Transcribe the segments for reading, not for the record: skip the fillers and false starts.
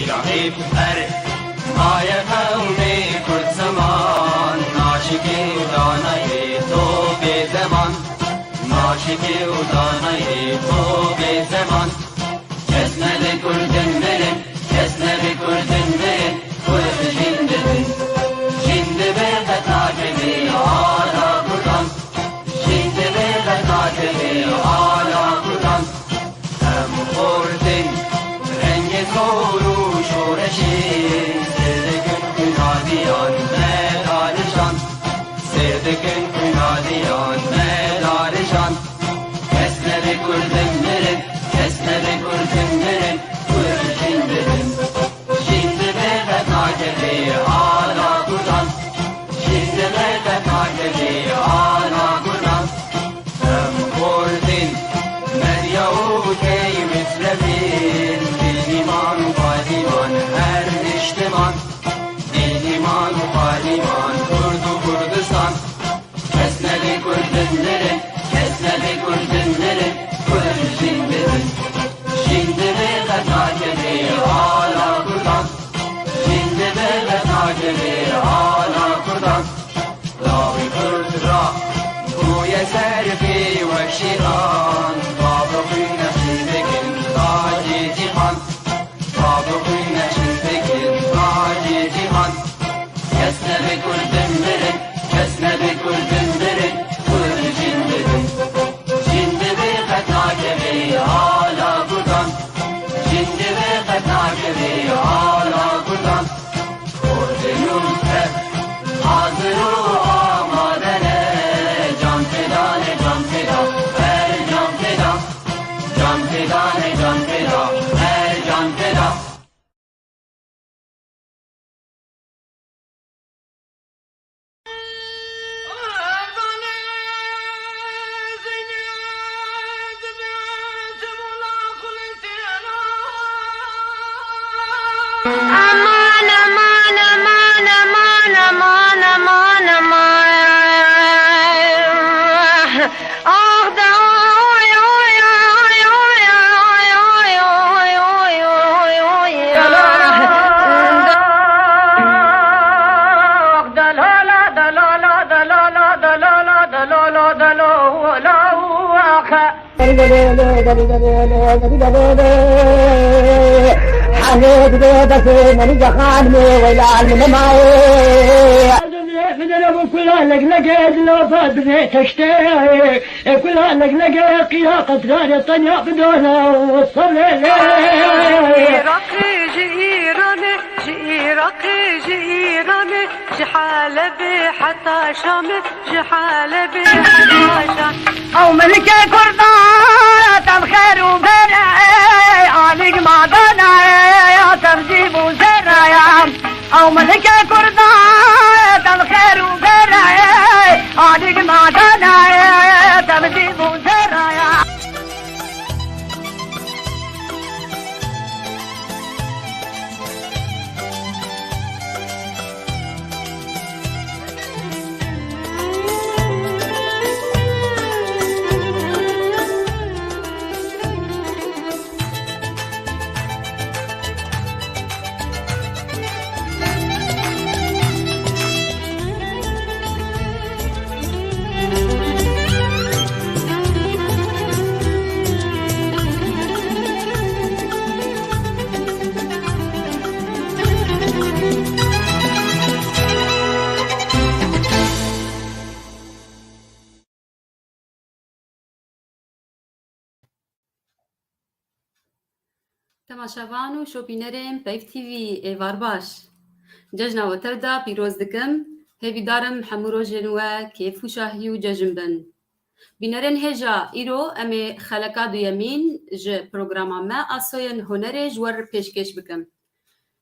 راهب هر مایه قومی کرد زمان ناشکی و دانه تو به زمان ناشکی و دانه تو به زمان کس نده کردن برن کس نده کردن برن کرد جنددن جنده به قطاکلی آلا کردن جنده به قطاکلی آلا کردن هم خوردن رنگ زور و شورشی سردکن کنادیان مدارشان سردکن کنادیان مدارشان کس نده کردن برن کس نده کردن برن کرد جنددن جنده به قطاکلی آلا کردن جنده به قطاکلی آلا کردن هم خوردن مریا و کی مصرفین دیلیمان و قادیمان هر اجتمان دیلیمان و قادیمان کرد و کردستان کس نده کردن برن کس نده کردن برن کرد جنددن جنده به قطاکلی آلا کردن جنده به قطاکلی آلا کردن لاوی کرد را گوی سرفی و شیران بابروی نشیدگن تاجی جیهان بابروی نشیدگن تاجی جیهان کس نده کردن برن کس نده کردن برن کرد جنددن جنده به قطاکلی آلا کردن جنده به قطاکلی آلا کردن خوردنون که حاضر و آمادنه جان فدانه جان فدا هر جان فدا جان فدانه جان فدا هر جان فدا Aman aman aman aman aman aman aman Ah da oy oy oy oy oy oy oy oy oy oy da la la da la la da la la da la la da la la da la la akha حنيت بيدك من جخان ولا من معي من ابو كل لك لقيت لو فات تشتاق كل لك لقيت قياقة غالي طنيا بدونه وصل جيراني جيراني جيراني جحال بي حتى شام جحال بي حتى شام او ملك كردان تبخير وبرعي عليك ما ضنايا ترجيب وزرعي او ملك كردان تبخير وبرعي عليك ما ضنايا ترجيب وزرعي تماشاوان و شوپینرên Peyv TV êvar baş. Cejna we tev da pîroz dikim. Hêvîdarim hemû rojên we kêf û şahî û cejin bin. Bînerên hêja îro em ê xeleka duyemîn ji programa me asoyên hunerê ji we re pêşkêş bikim.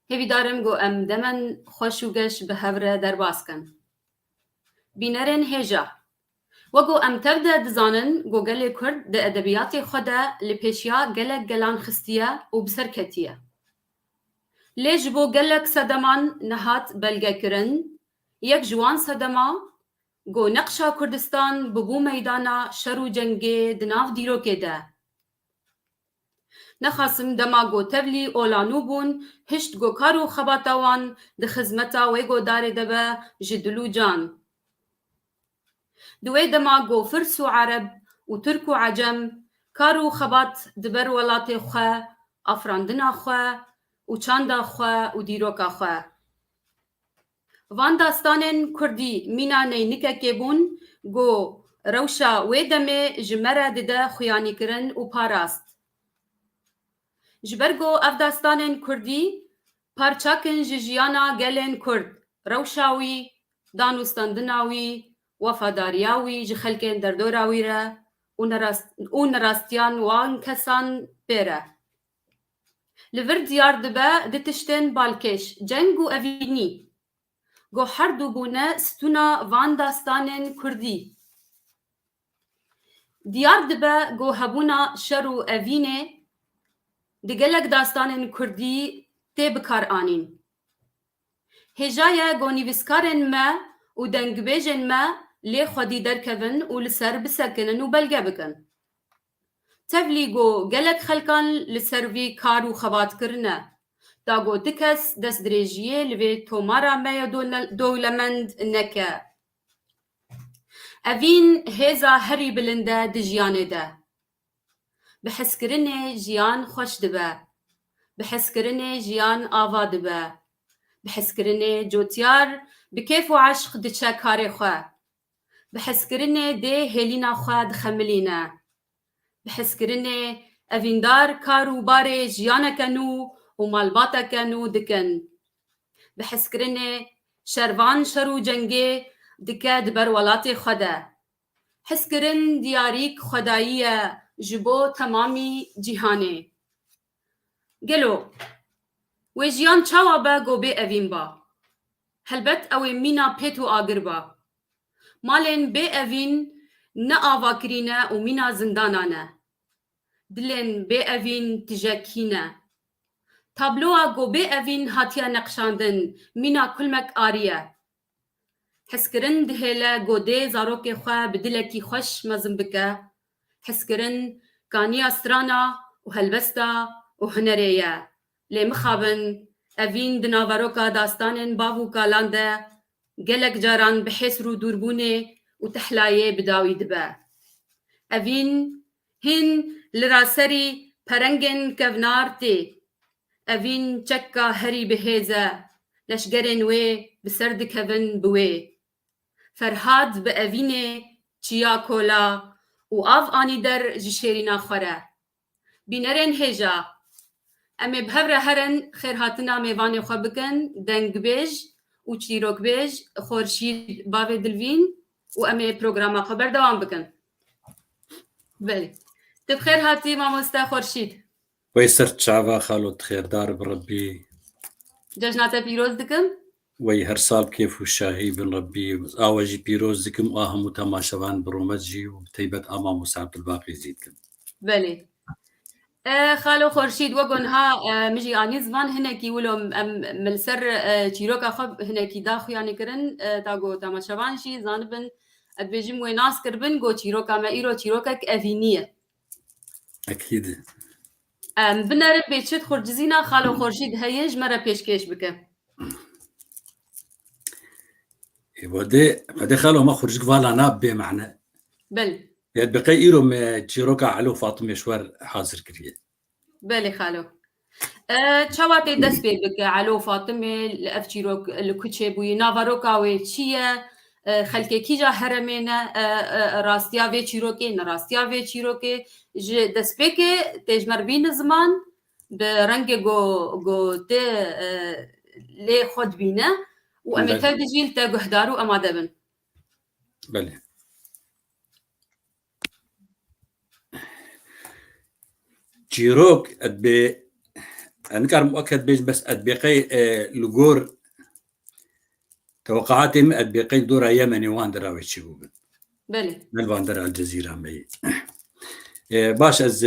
Hêvîdarim got em demen xweş û geş bi hev re derbas kin. Bînerên hêja وەگو ئەم tev de dizanin got gelê Kurd di edebiyatê xwe de li pêşiya gelek gelan xistiye û bi ser ketiye. Lê ji bo gelek sedeman nehat belgekirin, yek ji wan sedema got neqşa Kurdistan bibû meydana şer û cengê di nav dîrokê de. نخاسم دما گو تبلی اولانو بون هشت گو کارو خباتوان ده خزمتا وی گو داره دبا جدلو جان دوی دما گو فرس و عرب و ترک و عجم کارو خبات دبر ولات خواه افراندنا خواه و چاندا خواه و دیروکا خواه وان داستانن کردی مینا نینکه که بون گو روشا وی دمه جمره دده خویانی کرن و پاراست جبرگو اف داستانن کردی پارچاکن جیانا گلن کرد روشاوی دانوستاندناوی وفاداریاوی جخلکن دردوراوی را و نراستیان وان کسان پیره لور دیار دبه دتشتن بالکش جنگو اوینی گو هر دو بونه ستونا وان داستانن کردی دیار دبه گو هبونا شرو اوینه دگلک داستانن کردی تی بکار آنین هجایا گو نیویسکارن ما و دنگبیجن ما لی خودی درکبن و لسر بسکنن و بلگه بکن تبلی گو گلک خلکان لسر وی کار و خوات کرنه دا گو دکس دست دریجیه لوی تومارا میا دولمند نکه اوین هیزا هری بلنده دجیانه ده بحس کرنه جیان خوش دبه بحس کرنه جیان آوا دبه بحس کرنه جوتیار بکیف و عشق دچه کاری خواه بحس کرنه ده هلینا خواه دخملینه بحس کرنه اویندار کارو باره جیانه کنو و مالباتا کنو دکن بحس کرنه شروان شرو جنگه دکه دبر ولات خوده حس کرن دیاریک خداییه جبو تمامی جیهانه گلو و جیان چاوا با گو بی اوین با هلبت اوی مینا پیتو آگر با مالن بی اوین نه آوا کرینه و مینا زندانانه دلن بی اوین تجاکینه تابلوها گو بی اوین هاتیا نقشاندن مینا کلمک آریه حس کرن دهیله گو ده زاروک خواه بدلکی خوش مزم بکه حس کرن کانیا سترانا و هلبستا و هنریه لی مخابن اوین دناوروکا داستانن باوو کالانده گلک جاران بحس رو دوربونه و تحلایه بداوی دبه اوین هن لراسری پرنگن کونار تی اوین چکا هری بهیزه لشگرن وی بسرد کون بوی فرهاد به اوینه چیا کولا و آف آنی در جشیرینا خوره بینرین هجا امی بهور هرن خیر هاتنا میوانی خو بکن دنگ بیج و چیروک بیج خورشید باوی دلوین و امی پروگراما خبر دوام بکن بله تب خیر هاتی ماموستا خورشید ويسر تشعبا خالد خير دار بربي ججناتا پیروز دکم وي هر سال كيف وشاهي بن ربي آواجي بيروز دكم آهم وتماشوان برومجي وبتيبت آما مساعد الباقي زيدكم بله خالو خورشید وگن ها مجی آنی زمان هنکی ولو ملسر چیروکا خب هنکی داخو یعنی کرن تاگو تماشوان شی زانبن ادبیجم و ناس کربن گو چیروکا ما ایرو چیروکا اوینیه أكيد بنر بیچت خورجزینا خالو خورشید هیج مرا پیشکش بکه ودي خالو ما خرجك فالا ناب بمعنى بله يد بقي إيرو تشيروكا علو فاطمة شوار حاضر كريه بله خالو چاواتی دست بی بکه علو فاطمه لأف چیروک لکوچه بوی ناواروکا و چیه خلکه کی جا هرمینه راستیا و چیروکه نراستیا و چیروکه دست بی که تجمر بین زمان به رنگ گو ته لی خود بینه و امی تا دجیل تا گهدارو اماده بن بله تشيروك أدبي أنا كان مؤكد بيج بس أدبيقي لجور توقعاتي من أدبيقي دورة يمني واندرا ويتشيبوبن بله من واندرا الجزيرة مي باش از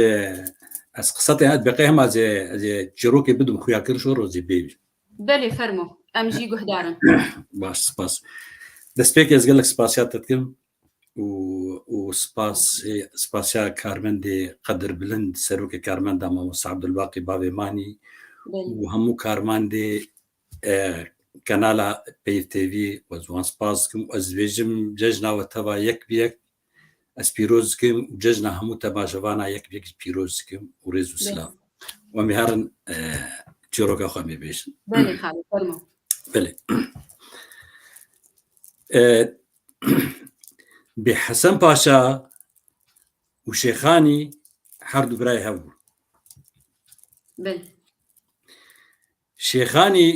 قصتي أدبيقي هم از تشيروكي بدهم خويا كرشو روزي بيج بله فرمو ام جي گهدارن باش سباس دسبيك از قال لك سباسيات تتكلم سپاسیا کارمەندێ قەدر بلند سەرۆکە کارمەندا مامۆستا عەبدولباقی بابێمانی و هەموو کارماندێ کەنالا پەیف تێڤی وە جوان سپاس بکەم و ئەس دەبێژم جەژناوە تەوا یەک بێک ئەس پیرۆز بکەم و جەژنا هەموو تەماشەوانە یەک بێک پیرۆز بکەم و ڕێز و سلااو و میهارن چیرۆکە خوا مێبێژن بەێ بێ حەسەن پاشا و شێخانی هەردوو برای هەبوو شێخانی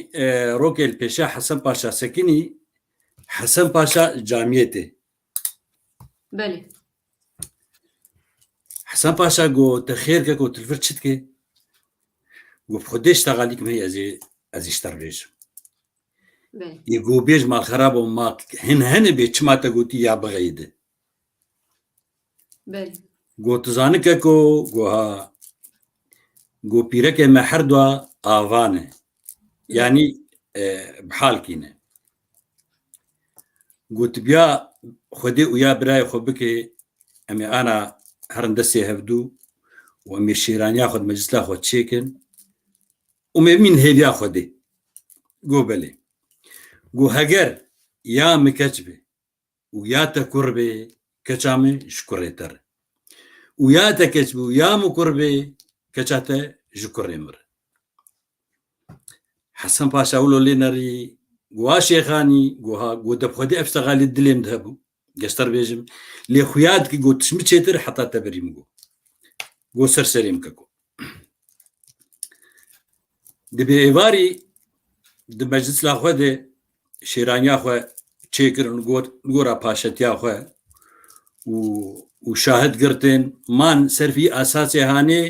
ڕۆکێل پێشا حەسەن پاشا سەکنی حەسەن پاشا جامیێتێ حەسەن پاشا گۆ تەخێرکە گۆ تلفر چتکێ گۆ خودێ اشتغالیکم هەیە ئەزی شتەڕێژم گۆ بێژ ماڵ خەرابە و ما هەنە بێ چماتە گوتی یا بغەیدە گۆ تزانکە کۆ گۆ پیرەکێ مە هەردووە ئاوانە یعنی بحالکینە گوتبیا خودێ و یا برای خۆ بکێ ئەمێ ئانا هەرن دەستێ هەفتوو و ئەمێ شێرانیا خۆت مەجلسلا خۆت چێکن ومێ من هێویا خودێ گۆ بەلێ گۆ هەگەر یا مکەچ بێ و یا تە کوڕ بێ کەچامێ شکوڕێتەر و یا تە کەچ بێ و یا مکوڕ بێ کەچاتە ji kurê mir Hesan Paşa wilo lê nerî goha Şêxanî goha got xwedê ev ştegalî dilêm de hebû geşter bêjim lê xuya dikî got tişmî çêtir heta te berîm got serserêm ke di bê êvarî di meclisla xwe de şêraniya xwe çêkirin gora paşetiya xwe û şahid girtin man serfî esasê hanê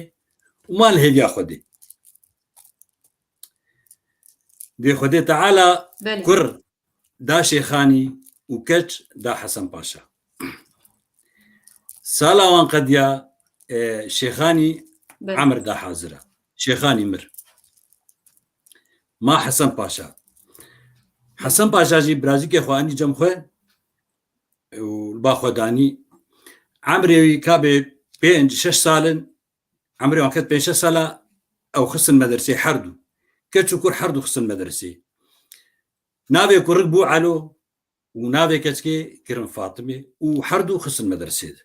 ومال هديا خدي دي خدي تعالى كر دا شيخاني وكتش دا حسن باشا سالاوان قديا شيخاني عمر دا حاضرة شيخاني مر ما حسن باشا حسن باشا جي برازيكي خواني جم خوه والباخو داني عمري كابي بين 6 سالن عمري وقت بين 6 سالة أو خصن مدرسة حردو كتشكر حردو خصن مدرسة نابي كرقبو علو ونابي كتكي كرم فاطمة وحردو خصن مدرسة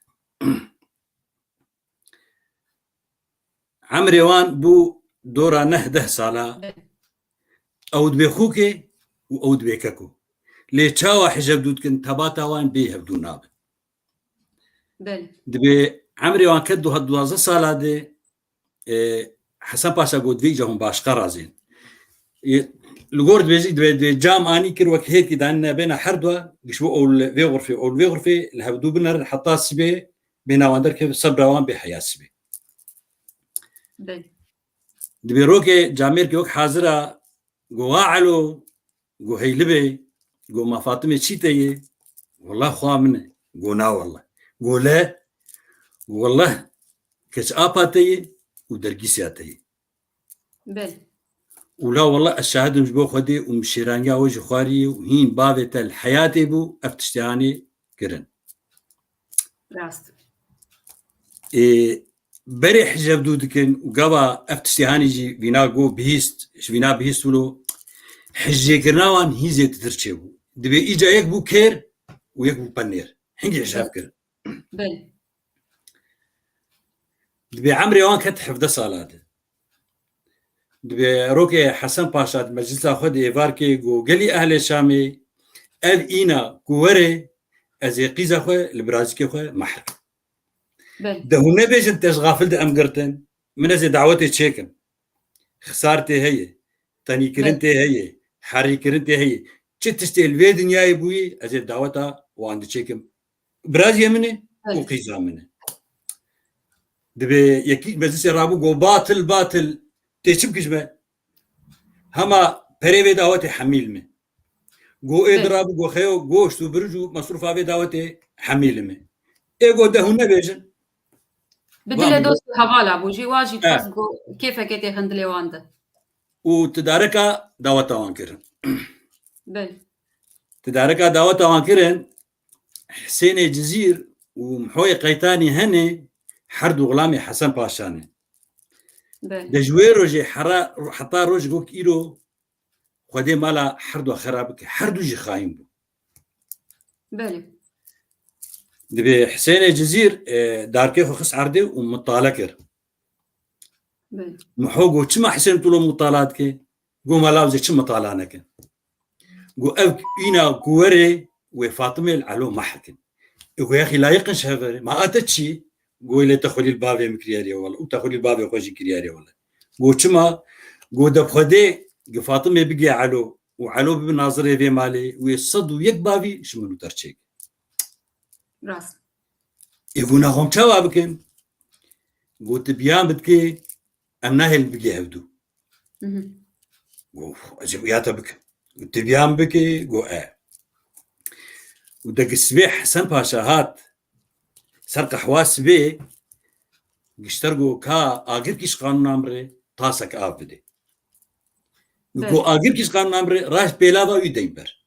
عمري وان بو دورا 9 سالة أود بيخوكي وأود بيككو لي تشاوى حجاب دود كن تباتا وان بيه بدون ناب دبي عمري وان كدو هالدوازة سالة دي حسن باشا قد فيجهم باشقا رازين الجورد بيجي جام اني كر وك هيك دعنا بين حردوه قشو اول في غرفه اول في غرفه الهبدو بنر حطا سبي بين واندر كيف صبروان بحياه سبي دبي روكي جامير كي وك حاضره جو علو جو هيلبي جو ما فاطمه تشيتي والله خوا منه جو نا والله جو لا والله كش اباتي ودرجيسياتي ولا والله الشهاده مش بو خدي ومشيرانيا وجه خواري وهين بابت الحياه بو افتشتاني كرن راست بري حجاب دودكن وقبا افتشتاني جي بينا جو بيست بينا بيست ولو حجي كرناوان هيزي تترشيو دبي اجا يك بو كير ويك بو بانير حنجي حساب كرن دبي عمري وان كنت حفظ صلاة دبي روكي حسن باشا مجلس أخذ إيفاركي جو قلي أهل الشامي أل إينا كوري أزي قيزة خوي البرازيكي خوي محر ده هنا بيجن تشغافل ده أمقرتن من أزي دعوتي تشيكن خسارتي هي تاني كرنتي هي حري كرنتي هي تشتشتي الفي دنيا يبوي أزي دعوتها وعند تشيكن برازيا مني وقيزة مني دبي يكيد مجلس رابو جو باطل تيشب كجبه هما بريبي دعوتي حميل من جو إضراب جو خيو جوش تو برجو مصروف أبي دعوتي حميل من إيجو ده هنا بيجن بدي له دوست حوالا بوجي واجي تسقو كيف كيتي هندلي وانده حسين جزير ومحوي قيتاني هني حرد غلامي حسن باشاني دجوي روجي حرا حطا روج قوك إيرو خدي مالا حردو خرابك حردو جي خاين بو بله دبي حسين جزير داركي خص عردي ومطالكر بله محوقو تشما حسين طولو مطالاتك قو مالاوزي تشما مطالانك قو أبك إينا قوري وفاطمة العلو محكن يقول يا أخي لا يقنش هذا ما أتتشي قول لي تخلي الباب مكرياري والله وتخلي الباب خوشي كرياري والله قو تشما قو دبخدي فاطمة بقي علو وعلو بناظري في مالي ويصدوا يك بابي شمنو ترشيك راس يقولنا هم توابكن قلت بيان بدكي أمناهل بقي هبدو قو أجبياتا بك قلت بيان بكي قو ودق السبيح حسن باشا هات سرق حواس بي قشترقو كا آقر كيش قانون نامري تاسك آبدي قو آقر كيش قانون نامري راش بيلابا ويدين بر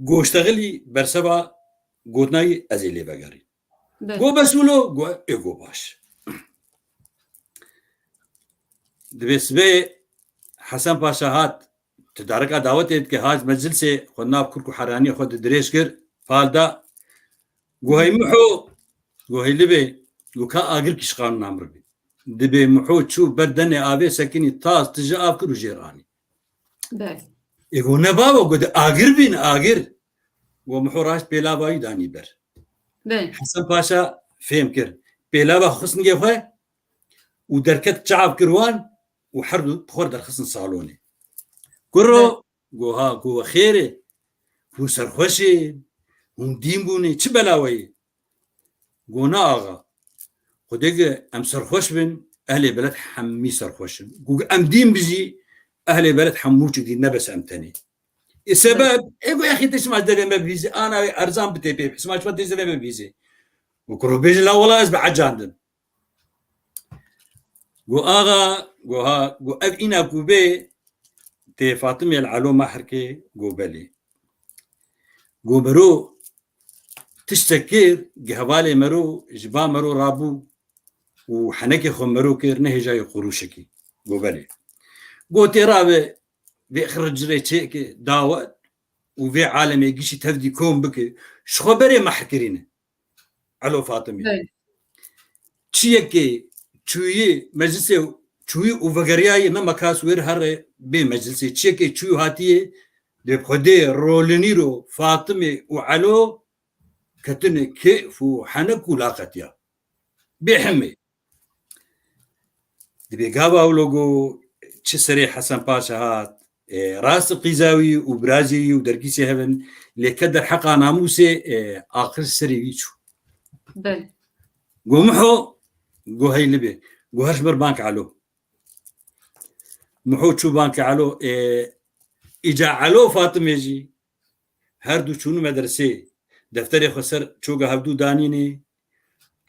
قو اشتغلي برسبا قوتناي أزيلي بقاري قو بسولو قو إيقو باش دبس بي حسن باشا هات تدارك دعوتي كي هاج مجلسي خدنا بكركو حراني خد دريش كر فالدا قو هاي محو قو هاي لبي قو كا آقر كيش قانون نامر بي دبي محو تشوف بردني آبي سكيني تاس تجا آبكر وجيراني يقول نبابا قد آقر بين آقر ومحو راش بيلابا يداني بر حسن باشا فهم كر بيلابا خصن جيوه ودركت شعب كروان وحردو بخور در خصن صالوني كرو قوها قوه خيري هو سرخوشي هم دين بوني چه بلاوي قونا آغا خديق ام سرخوش بن اهل بلد حمي سرخوشن قوق ام دين بجي اهل بلد حموش دي نبس امتني السبب ايقو يا اخي تسمع دلي ما بيزي انا ارزان بتيبي اسمع شو تيزي ما بيزي وكرو بيجي لا والله اسبع عجاندن قو آغا قوها قو اب انا قوبي تي فاطمة العلو ما حركي قو بالي قو برو تشتكير جهوالي مرو جبا مرو رابو وحنكي خو مرو كير نهي جاي قروشكي قو بالي قو تيرابي بيخرج ري تشيكي داوت وفي عالم يجيش تهدي كوم بك شخبري ما حكرينه علو فاطمه تشيكي تشوي مجلسي تشوي وفغرياي ما مكاس وير هر بمجلسي تشيكي تشوي هاتيه لبخدي رولنيرو فاطمه وعلو كتن كيف وحنك ولاقتيا بيحمي دبي قابا ولوغو تشسري حسن باشا هات راس قيزاوي وبرازي ودركيسي هبن لكدر حقا ناموسي آخر سري ويشو بل قو محو قو هاي لبي قو هرش بربانك علو محو تشو بانك علو إجا علو فاطمة جي هردو چونو مدرسي دفتري خسر چوغا هبدو دانيني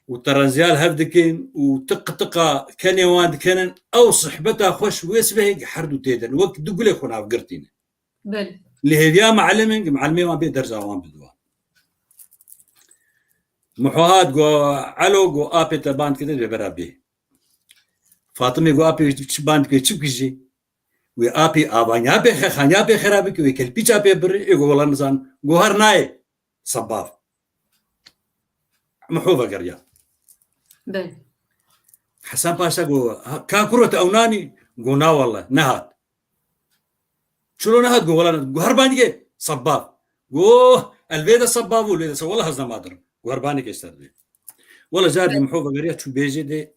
وترنزيال هفدكين وتقطقا كان يوان كان او صحبتها خوش ويسبه حردو تيدن وقت دقولي خونا فقرتين بل لهذيا معلمين معلمين ما بين درجة وان بدوان محوهات قو علو قو آبي تباند كده ببرابي فاطمة قو آبي تباند كده تشبكجي وي آبي آبانيا بي خانيا بي خرابك وي كالبيچا بي بري يقول والله نزان قو هرناي صباف محوفة قريا بل حسن باشا قو كاكروت أوناني قو نا والله نهاد شلو نهاد قو والله قو هرباني صباف قو الفيدا صباف والفيدا والله هزنا ما أدرم قو هرباني كيستر والله جاري محوفة قريا شو بيجي دي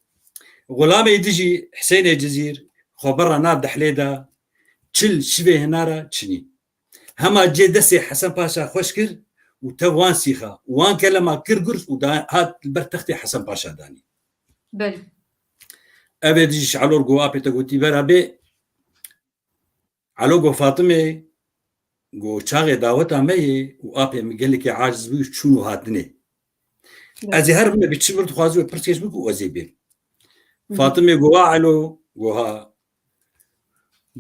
غلامي يدجي حسين الجزير خبرنا ناب دحليدا تشل شبه هنارا تشني هما جي دسي حسن باشا خوشكر وتوان سيخا وان كلمة كرقرس ودا هات البرتختي حسن باشا داني بل أبي ديش علور قو أبي تقولي برابي علو قو فاطمة قو شاغي دعوتها مي وأبي مقلك عاجز بيش شنو هاتني أزهر من بتشبر تخازو برتكش بكو وزيبي فاطمة قو علو قوها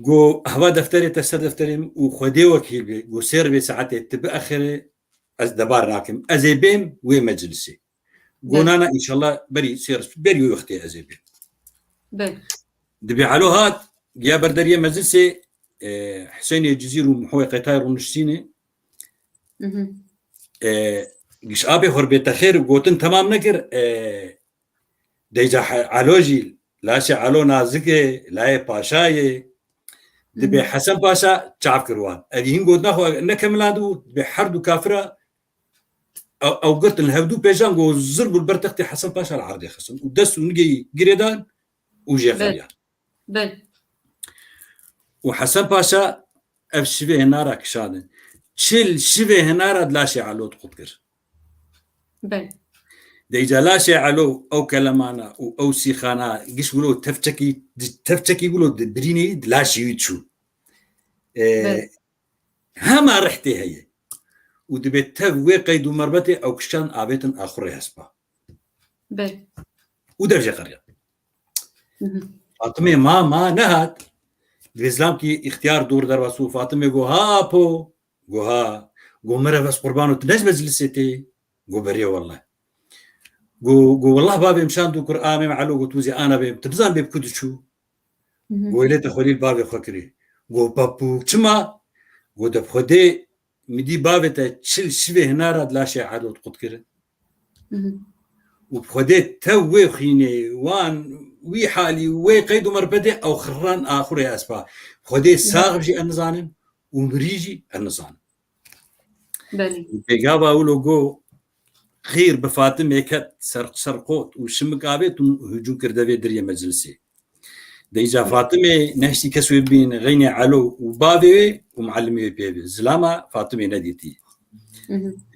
قو هوا دفتري تسر دفتري وخدي وكيل بي قو سير بي ساعتي تبقى آخر از دبار ناكم ازيبيم ومجلسي قلنا ان شاء الله بري سير بري وقتي ازيبيم دبي علو هات يا بردريه مجلسي حسين الجزير ومحوي قطار ونشتيني قش ابي هربت خير وقوتن تمام نكر ديجا علوجي لاشي علو نازكي لاي باشاي دبي حسن باشا تعرف كروان ادين قلت ناخو نكملادو دبي حردو كافره او قلت الهبدو بيجان قو زرقوا البرتختي حسن باشا العرضي خصم ودسوا نجي قريدان وجي خليان وحسن باشا افشبه هنارا كشادن تشيل شبه هنارا لاشي علو تقدر ديجا لاشي علو او كلمانا او سيخانا قش قولوا تفتكي قولوا بريني لاشي يتشو هما رحتي هي ودبيت تفوي قيدو مربتي او كشان ابيتن اخر يسبا ودرجه قريه فاطمه ما نهت الاسلام كي اختيار دور درباسو فاطمه جو هابو جو ها جو مره بس قربانو تنجم مجلستي جو بريه والله جو والله بابي مشان دو قرآن معلو قلت وزي انا بي تبزان بي بكدشو جو ليت خليل بابي خكري جو بابو تشما جو دب خدي مدي بابي تشل شبه هنارا لاشي عادو تقود كره وبخدي توي خيني وان وي حالي وي قيدو مربدي او خران اخر يا اسبا خدي ساغجي النظام ومريجي النظام بيجابا اولو جو خير بفاطمه كت سرقوت وشمقابت وهجوم كردبي دريه مجلسي ديجا فاطمه نحسي كسوي بين غيني علو وبابي ومعلمي بيبي زلاما فاطمه نديتي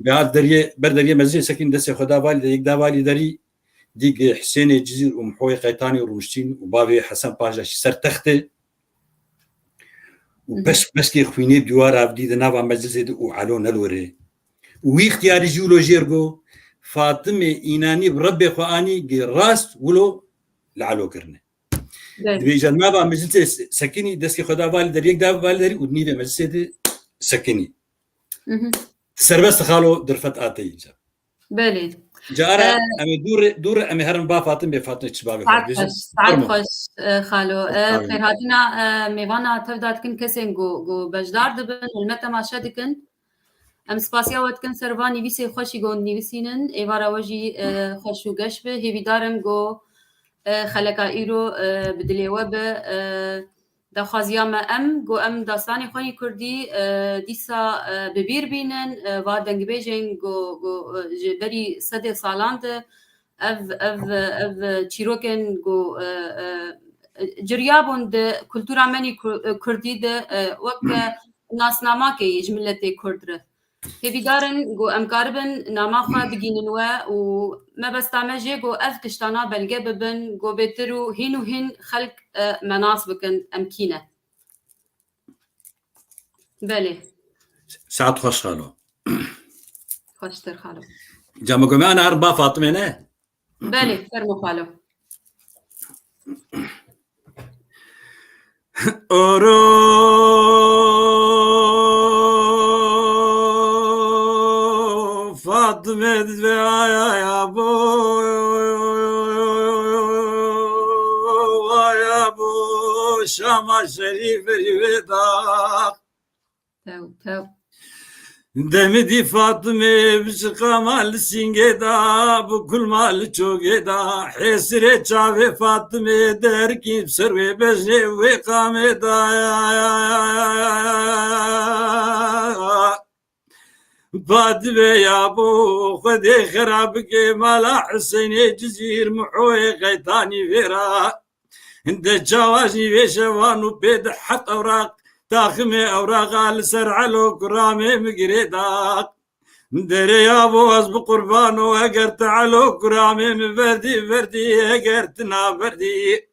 بعد دريه بردريه مجلس سكن دسي خدا بالي يك دابالي دري ديك حسين الجزير ومحوي قيطاني ورمشتين وبابي حسن باشا سر تخته وبس كي خويني بجوار عبدي نافا مجلس وعلو نلوري وي اختياري جيولوجيرغو فاطمه ايناني بربي خواني راس ولو لعلو كرنه دبيجا ما با مجلس سكني دسكي خدا بالي در يك دابالي دري ودني به مجلس سكني سربست خالو درفت اتي بالي جارة امي دور امي هرم با فاطمه شبابي سعد خوش خالو خير هاتنا ميوانا تفدات كن كسين جو بجدار دبن والمتا ما شدكن ام سپاسیا وقت کن سروانی ویسی خوشی گون نیوسینن ایوارا وجی خوشو گش به هیوی دارم گو خلقا ایرو بدلیوه به دخوازیام گو داستانی خونی کردی دیسا ببیر بینن و دنگ بیجن گو بری صد سالان ده اف چیروکن گو جریابون ده کلتورا منی کردی ده وقت ناسنامه که جملتی کردره هیوی دارن گو امکاربن نامخوا بگینن و ما بس تامجه گو اف کشتانا بلگه ببن گو بهترو هین و هین خلق مناس بکن امکینه بله سعد خوش خالو خوشتر خالو جامعه قومي انا اربع فاطمه نه بله فرمو خالو فاطمه يا ابو شام شريف الوداع تو دمدي فاطمه بشقا مال سينجدا بكل مال چوگدا حسره چاوه فاطمه دركي بسروي بجني وقامدا فاطمه يا ابو خدي خرابك مال حسين جزير محوي غيطاني فيرا انت جواجي بيشوانو بيد حط اوراق تاخمي اوراق السر علو كرامي مقريداق دري يا بوز بقربان وقرت علو كرامي مفردي فردي قرتنا فردي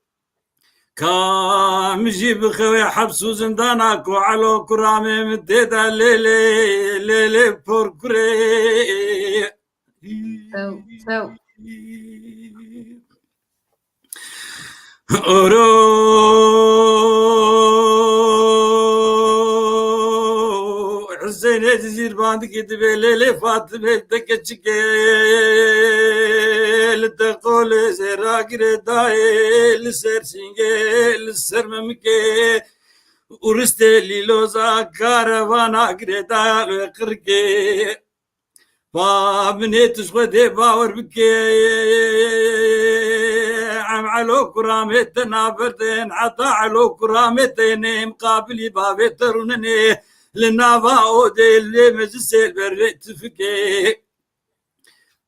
كام جيب خوي حبس وزندانك وعلو كرامي مديدا ليلي ليلي بوركري تو حسين جزير باندك دبيلي فاطمه دكتشك لتقول زراقر داي لسرسينج لسرممك ورستلي لوزا كاروانا قريدا قركي فابنيتش غدي باور بكي عم علو كرامتنا بردين عطا علو كرامتين مقابلي بابي ترونني للنافا اودي اللي مجسل بريت فكي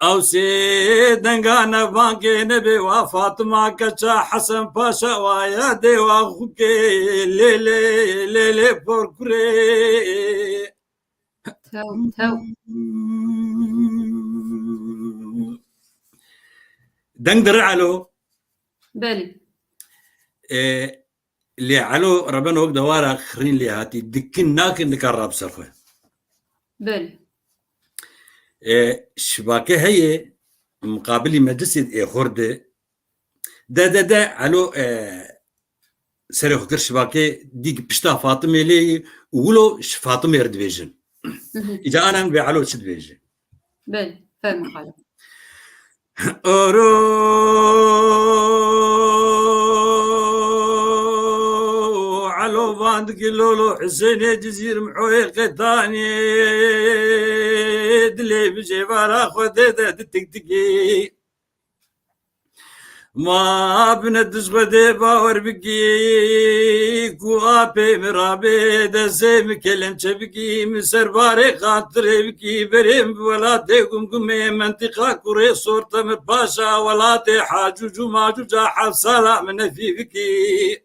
او سيدنغانا بانكي نبي وفاطمة كتشا حسن باشا ويا دي واخوكي ليلي ليلي بوركري تو دنقدر علو بلي اللي علو ربنا وقت دوارا خرين لي هاتي دكين ناكن نكرب سرخه بلي شباكه هي مقابلي مدرسة خورده دا علو سري خكر شباكه ديك بشتا فاطمه لي وولو فاطمه يردبيجن اذا انا بعلو تشدبيجن بلي فهم خالد أورو علو باند كيلولو حسين جزير محوي قطاني دلي بجبارا خديدة تكتكي ما بندس غدي باور بكي كوابي مرابي دسي مكلم شبكي مسر باري خاطري بكي بريم ولاتي قمقمي منطقة كوري صورة مباشا ولاتي حاجوج وماجوج حصالة من في بكي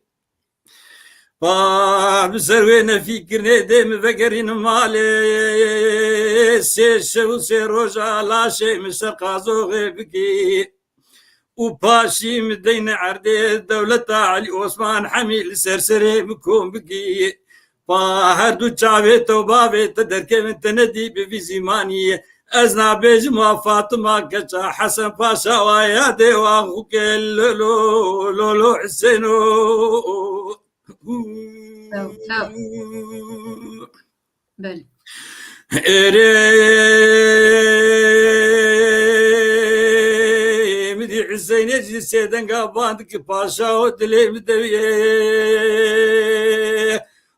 بسر وين في كرني ديم فكرين مالي سي شو سي روجا لا شي مسر قازو غيبكي وباشي مدين عردي دولة علي عثمان حميل سرسري مكون بقي فهردو تشابيت وبابيت دركي من تندي بفي زماني أزنا بيجما فاطمة كتا حسن باشا ويا دي واخوك لولو لولو حسينو بل مدي حسين يجي سيدن قابانك باشا ودلي مدويه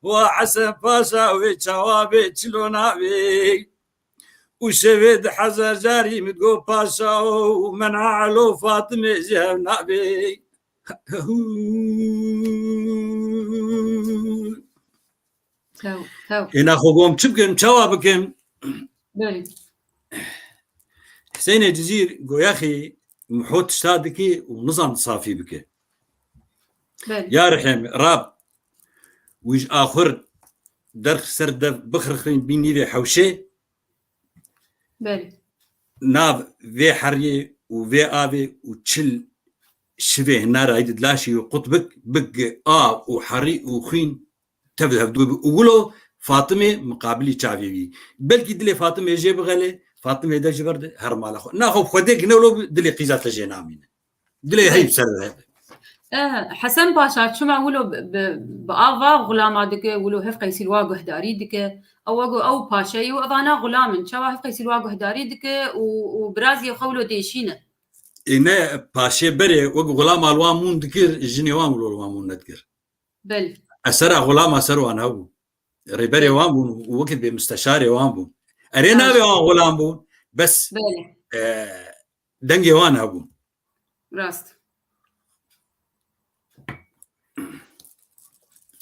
وحسن باشا وشوابي شلونابي وشبيد حزر جاري متقو باشا ومنع علو فاطمة جهنابي هنا خوكم تشبكم شوابكم بلي حسين الجزير قوياخي محوت شادكي ونظام صافي بك يا رحم راب ويج آخر درخ سرد بخرخين بيني ذي حوشي بلي ناف ذي حري وذي آبي وتشل شبه نار عيد لاشي وقطبك بق وحري وخين تذهب دوب وقولوا فاطمة مقابلي شعبي بلكي دلي فاطمة يجيب غلي فاطمة دا جبرد هرم على ناخذ خديك نولو دلي قيزات لجينامين دلي هي بسر حسن باشا شو معقولوا بآفا غلام دك ولو هف قيسي الواقع داري دك او باشا واضانا غلام شوا هف قيسي الواقع داري دك وبرازي خولو ديشينه إنه باشا بري وقو غلام الوامون دكير جنيوام الوامون ندكر بل أسرع غلام أسرع أنا هو ريبري وامبون ووقت بمستشاري وامبون أرينا بيوان غلام بون بس دنجي وانا أبون راست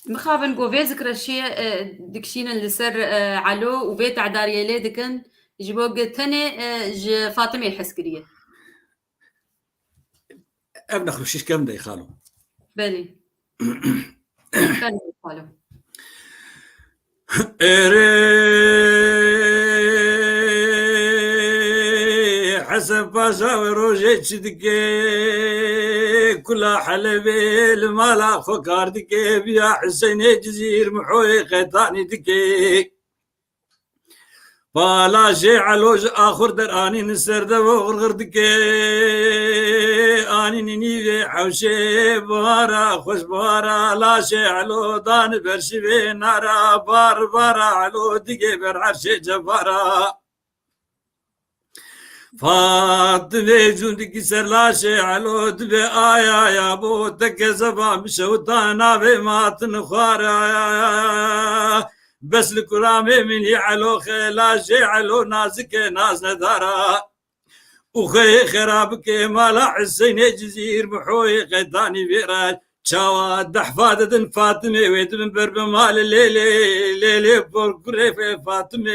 مخابن قوفي ذكر الشيء دكشين اللي سر علو وبيت عدارية لي دكن جبوق تاني فاطمة الحسكرية ابن خرشيش كم دا يخالو بلي كان يخالو حسن باشا وروجي تشدكي كلها حلبي المالا فكار دكي بيا حسين جزير محوي قيطاني دكي بالا شي علوج آخر در آني نسر دو غرغردك آني نيني حوشي بارا خوش بارا لا شي علو دان برشي نارا بار بارا علو دقي برعرشي جبارا فاطمه جوندك سرلاشي علو دبي آيا يا بو تك زبا مشوتانا بما تنخارا بس الكرامي من يعلو خلاشي علو نازك ناز ندارا وخي خرابك مالا حسين جزير محوي قداني بيراج شاوا دحفادة فاطمه ويدم برب مال ليلي ليلي بورقري في فاطمه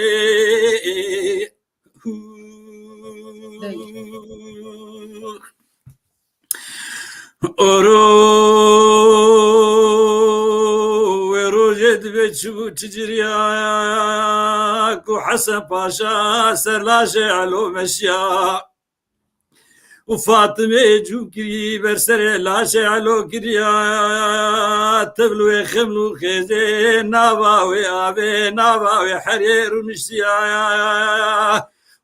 وروجد بتشو تجرياك وحسن باشا سرلاشي علو مشيا وفاطمه جوكري برسر لاشي علو كريا تبلو خملو خيزي ناباوي ابي ناباوي حرير ونشتيا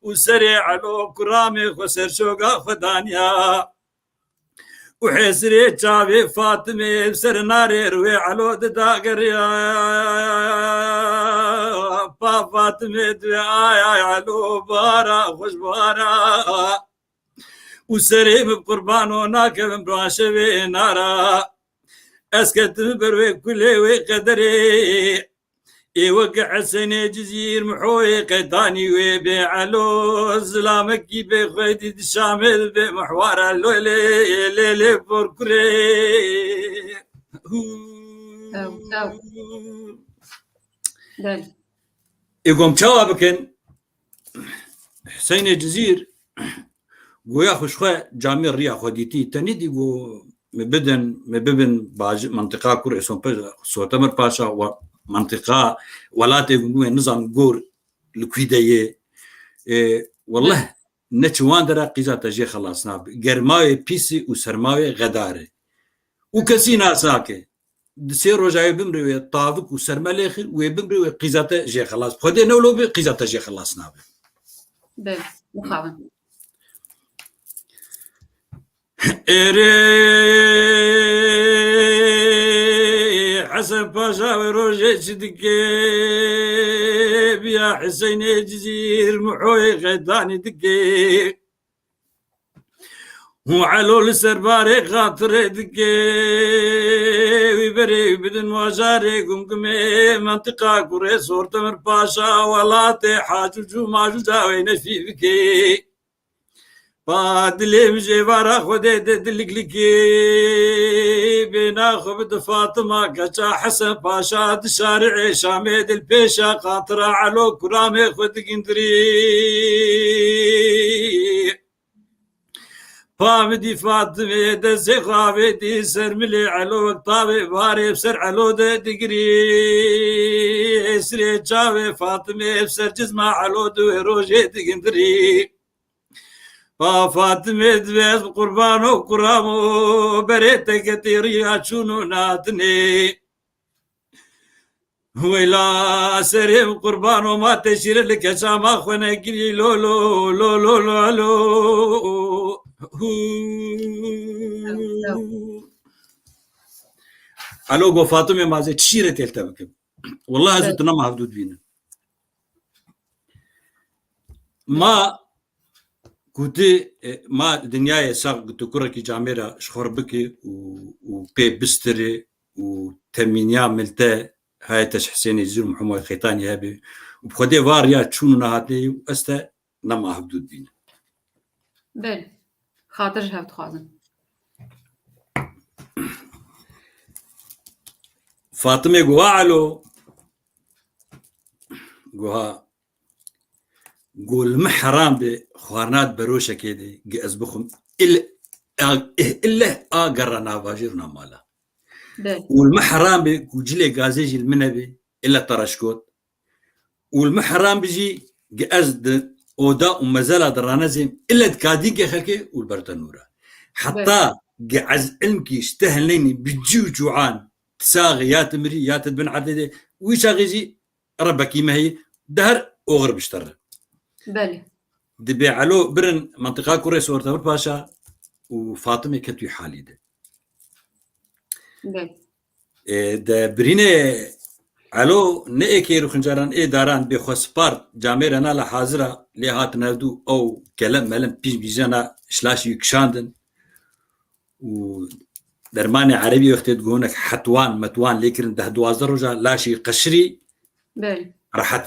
وسريع علو كرامي خسر شوقا خدانيا وحسري شابي فاطمه بسر ناري روي علو دداقريا فاطمه دوي آيا علو بارا خوش بارا وسري بقربان وناكب براشبي نارا اسكت بروي كلي وقدري وقع حسين جزير محوي قيداني وبيعلو زلامك بخيدي الشامل بمحوار الليلي ليلي بوركري يقوم شوابكن حسين جزير ويا خوشخه جامع ريا خديتي تنيدي جو مبدن باج منطقه كور اسم سوتمر باشا منطقة ولاتي نظام جور لكويدية والله نتشوان درا قيزة تجي خلاصنا جرماوي بيسي وسرماوي غدارة وكسي ناساكي دسي رجاي بمري طافق وسرمالي خير وبمري قيزة تجي خلاص خدي نولو بقيزة تجي خلاصنا بل مخاون حسن باشا وروجي دكي بيا حسين جزير محوي غداني دكي وعلو السرباري خاطر دكي ويبري بدن وجاري قمقمي منطقة كوري صور تمر باشا ولاتي حاجو ماجو جاوين في بكي بادلي مجي بارا خودي دلقلقي بينا خبد فاطمة قجا حسن باشا دشارعي شامد البيشا قاطرة علو كرامي خود قندري فامدي فاطمة دزي خابي دي سرملي علو طابي باري بسر علو دقري اسري جاوي فاطمة بسر جزمة علو دوي روجي دقندري فاطمة دبيز قربان وكرامو بريتا كتيري أشونو ناتني ويلا سريم قربان وما تشير لك شاما خونا قلي لو لو لو لو لو لو ألو قو فاطمة ما زي تشيرة تلتبك والله زدنا ما حدود بينا ما كوتي ما دنياي ساق تكركي جاميرا شخربكي وبي بستري وتمينيا ملتا هاي تش حسين يزير محمد خيطاني هابي وبخدي واريا تشونو نهاتي واستا نما حدود بينا بل خاطر هاو تخازن فاطمة قوالو قوها قول محرام بخوارنات بروشة كده جاز بخم إلا قرنا باجرنا مالا والمحرام بكوجلي غازيج المنبي إلا ترشكوت والمحرام بيجي جاز أودا ومزالة درانزم إلا دكاديك خلكي والبرتنورة حتى جاز علمك يستهلني بجيو جوعان تساغي يا تمري يا تبن عدد ويش غيجي ربكي ما هي دهر أغرب اشتر بله دبي علو برن منطقة كوري سورة تمر باشا وفاطمة كتوي حالي ده بله ده برينه علو نئكيرو خنجران داران بخسبار جاميرنا لحاضرة لهات نردو أو كلام ملم بيجانا شلاش يكشاندن و درماني عربي وقت تقولك حتوان متوان لكن ده دوازر رجع لاشي قشري بله راحت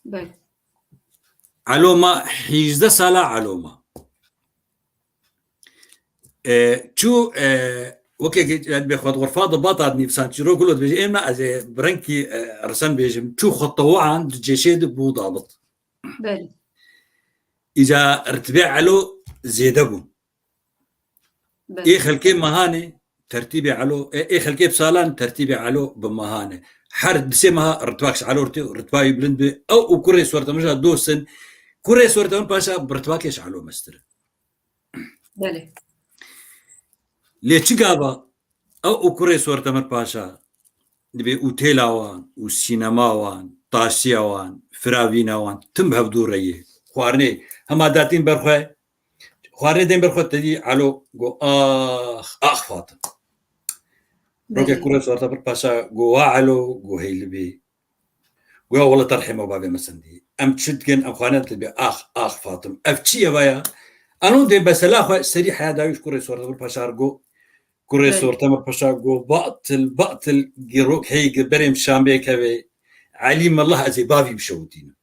بله علومة حيزده سالة علومة شو وكي بيخوض غرفات ضباطات نفسان شروع كله بيجي إما از برنكي رسم بيجم شو خطوعا جيشيد بو ضابط بله إذا ارتباع علو زيدبو إيه خلكي مهانة ترتيبي علو إيه خلكي بسالان ترتيبي علو بمهانة حرد بسمها رتباكش علو رتباي بلند بي أو كوري سورة مجا دوسن كوري سورة باشا برتباكش علو مستر بله ليه تشقابا أو كوري سورة تمر باشا دبي أوتيلاوان وسينماوان طاسياوان فراويناوان تم بهبدوريه خوارني هما داتين برخوة خوارني دين برخوة تدي علو جو آخ فاطم روكي كوري سورة تمر باشا جو علو جو هيلبي جو والله ترحمه بابي مسندي أم تشدكن أم خوانات تبي آخ فاطم أفتشي بايا أنا دي بس لا خو سري حياة دايش كوري سورة تمر باشا رجو كوري سورة تمر باشا جو باطل جيروك هي بريم شامبي كبي عليم الله أزي بابي بشودين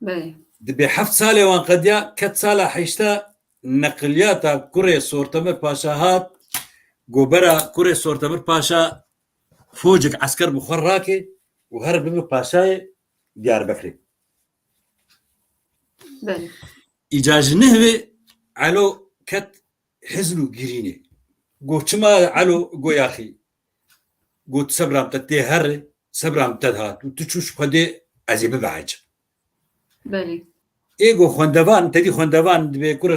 بله دبي حفت سالة وان قديا كت سالة حيشتا نقلياتا كوري سورة تمر باشا هات جو برا كوري سورة تمر باشا فوجك عسكر بخراكي وهرب بمك باشاي ديار بكري بله إجاج نهوي علو كت حزنو جريني جو تشما علو جو يا أخي جو تسبرام تتي هر سبرام تدهات وتشوش خدي أزي ببعج بله إيجو خندوان تدي خندوان دبي كورة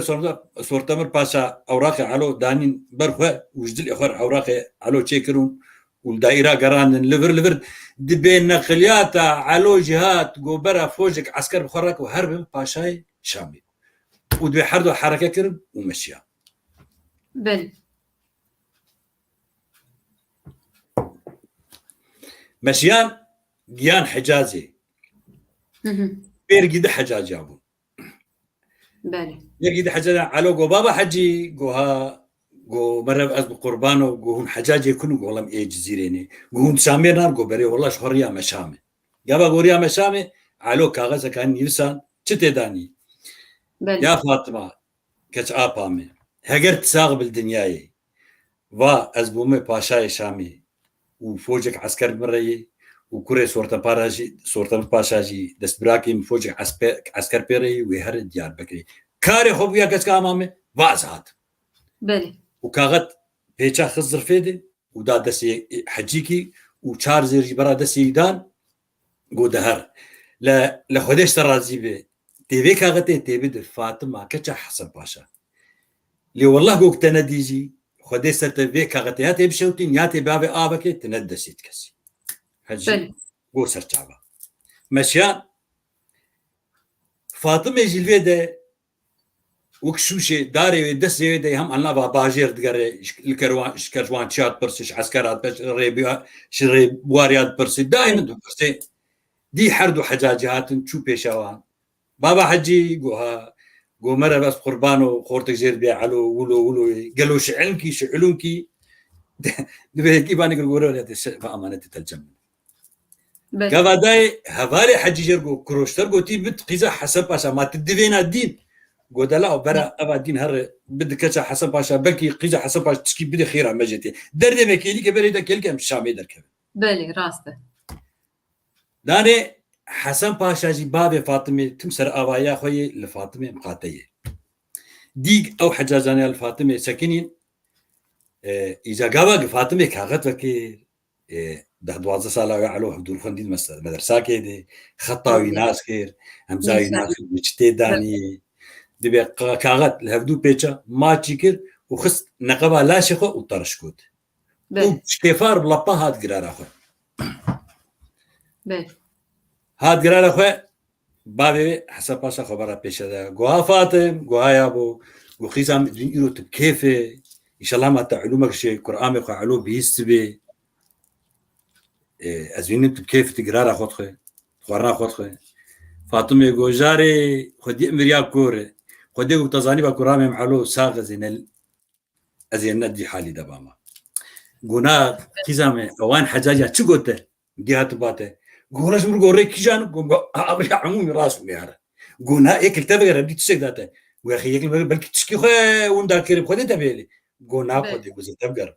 صورة تمر باشا أوراق علو دانين برخوا وجدل آخر أوراق علو تشيكرون والدائرة قران لفر دبي نقلياتا علو جهات جو برا فوجك عسكر بخراك وهرب باشاي شامي ودبي حردو حركة كرب ومشيها بله مشيان جيان حجازي بيرقي ده حجاج يابو بله يرقي ده حجاج علو جو بابا حجي جو مرة أزب قربانو جو هون حجاج يكونوا جو لم إيه جزيريني جو هون شامينا جو بري والله شهريا مشامي جابا غوريا مشامي علو كاغذ كان يرسان شتى داني بله يا فاطمة كش آبامي هجرت ساغ بالدنياي وا أزبومي باشاي شامي وفوجك عسكر مريي وكوري صورة باشاجي دستبراكي مفوجك عسكر بيري ويهر ديار بكري كاري خوبيا كسكا أمامي وازهات بله وكاغت بيتشا خزر فيدي ودا دسي حجيكي وشار زيرجي برا دسي دان قو دهر لخدش ترازي بي تيبي كاغتي تيبي دي فاطمة كتشا حسن باشا لي والله قوك تنديجي خدش سرتبي كاغتي ياتي بشوتين ياتي بابي آبكي تندسي تكسي حجي قو سرچابا مشيان فاطمة جلويدة وكشوشي داري دس يدي هم أنا باجير دقري الكروان شكروان شات برسش عسكرات بس شري بواريات برسي دائما برسي دي حردو حجاجات نشوف بيشوان بابا حجي جوها جو مرة بس قربانو خورتك زير بيع علو ولو قالوا شعلونكي دبي كيباني يقولوا لي فأمانة تترجم كذا داي هذاري حجي جرجو كروشتر قوتي بتقيزة حسب باشا ما تدفينا الدين قلت لا برا أبا دين هر بدك حسب باشا بلكي قيزة حسب باشا تشكي بدي خير عم جتي درد مكيلي كبري ده كل كم شامي دركب بله راسته داني حسن باشا جي بابي فاطمة تمسر أبايا خوي لفاطمة مقاتية ديق أو حجازاني الفاطمة سكنين إذا قابا فاطمة كاغت وكي ده 12 سالة علو حضور خندين مدرسة كده خطاوي ناس كير همزاوي ناس مجتي داني دبي كاغت الهفدو بيتشا ما تشكر وخص نقبا لا شخو وطرشكوت وشتفار بلطها هاد قرار أخوة بله هاد قرار أخوة بابي حسب باشا خبرة بيش هذا جوها فاطم جوها يابو وخيزام دين إيرو تبكيفه إن شاء الله ما تعلمك شيء قرآن يقع علو بيستبي أزوين تبكيف تقرار أخوتخه قرآن أخوتخه فاطمة جوجاري خدي أمريا كورة خدي وتزاني بقرآن محلو ساق أزين ندي حالي دباما قونا خيزام أوان حجاجة تشقوته جهات باته قونا شو بقول ريك جان قوم أبري عمومي راسه مياره قونا يكل تبغى ردي تشك ذاته وياخي يكل بلكي تشكي خا وندا كيرب خدي تبيلي قونا خدي جوز تبغى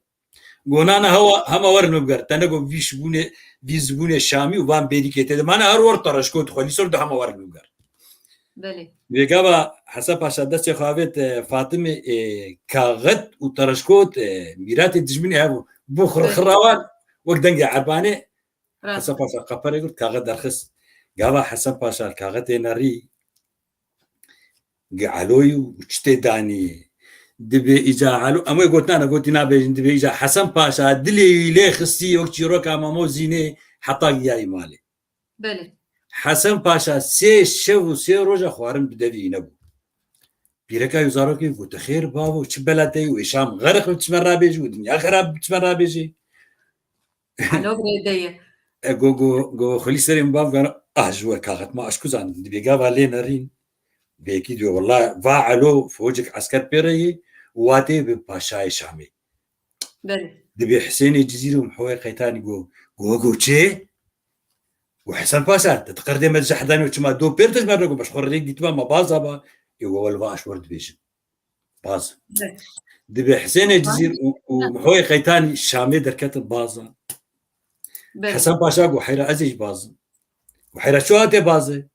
قونا أنا هو هم ورن مبغر تناقو فيش بونه شامي وبام بيدي كده ما أنا أرور تراشكوت خالي صور ده هم ورن مبغر بله بيجابا حسب عشان خافت فاطمة كاغت وتراشكوت ميرات الدجمني هابو بخر خروان وقدنجا عرباني حسن باشا قبر يقول كاغد درخص قابا حسن باشا الكاغد ناري قالوي وشتي داني دبي إجا علو أما قلت أنا قلت نابي دبي إجا حسن باشا دلي ليه خصي وقت يروك أما موزيني حطاق ياي مالي بله حسن باشا سي شو سي روجا خوارم بدبي نبو بيركا يزاروكي قلت خير بابو شبلاتي وإشام غرق بتشمر بيجي ودنيا خراب بتشمر بيجي على بريدية جو خلي سريم باب قال جوا كاغت ما اشكوزان دي بيجابا لينارين بيكي دي والله فاعلو فوجك عسكر بيري واتي بباشاي شامي بله دي بحسين الجزيرة ومحوي قيتاني جو تشي وحسن باشا تتقردم الزحداني وشما دو بيرتج مرقو باش خريك دي تبا ما بازابا يقول الواش ورد بيش باز دي بحسين الجزيرة ومحوي قيتاني شامي دركت بازا حسن باشا قو حيرا أزيج باز وحيرا شو هاتي بازي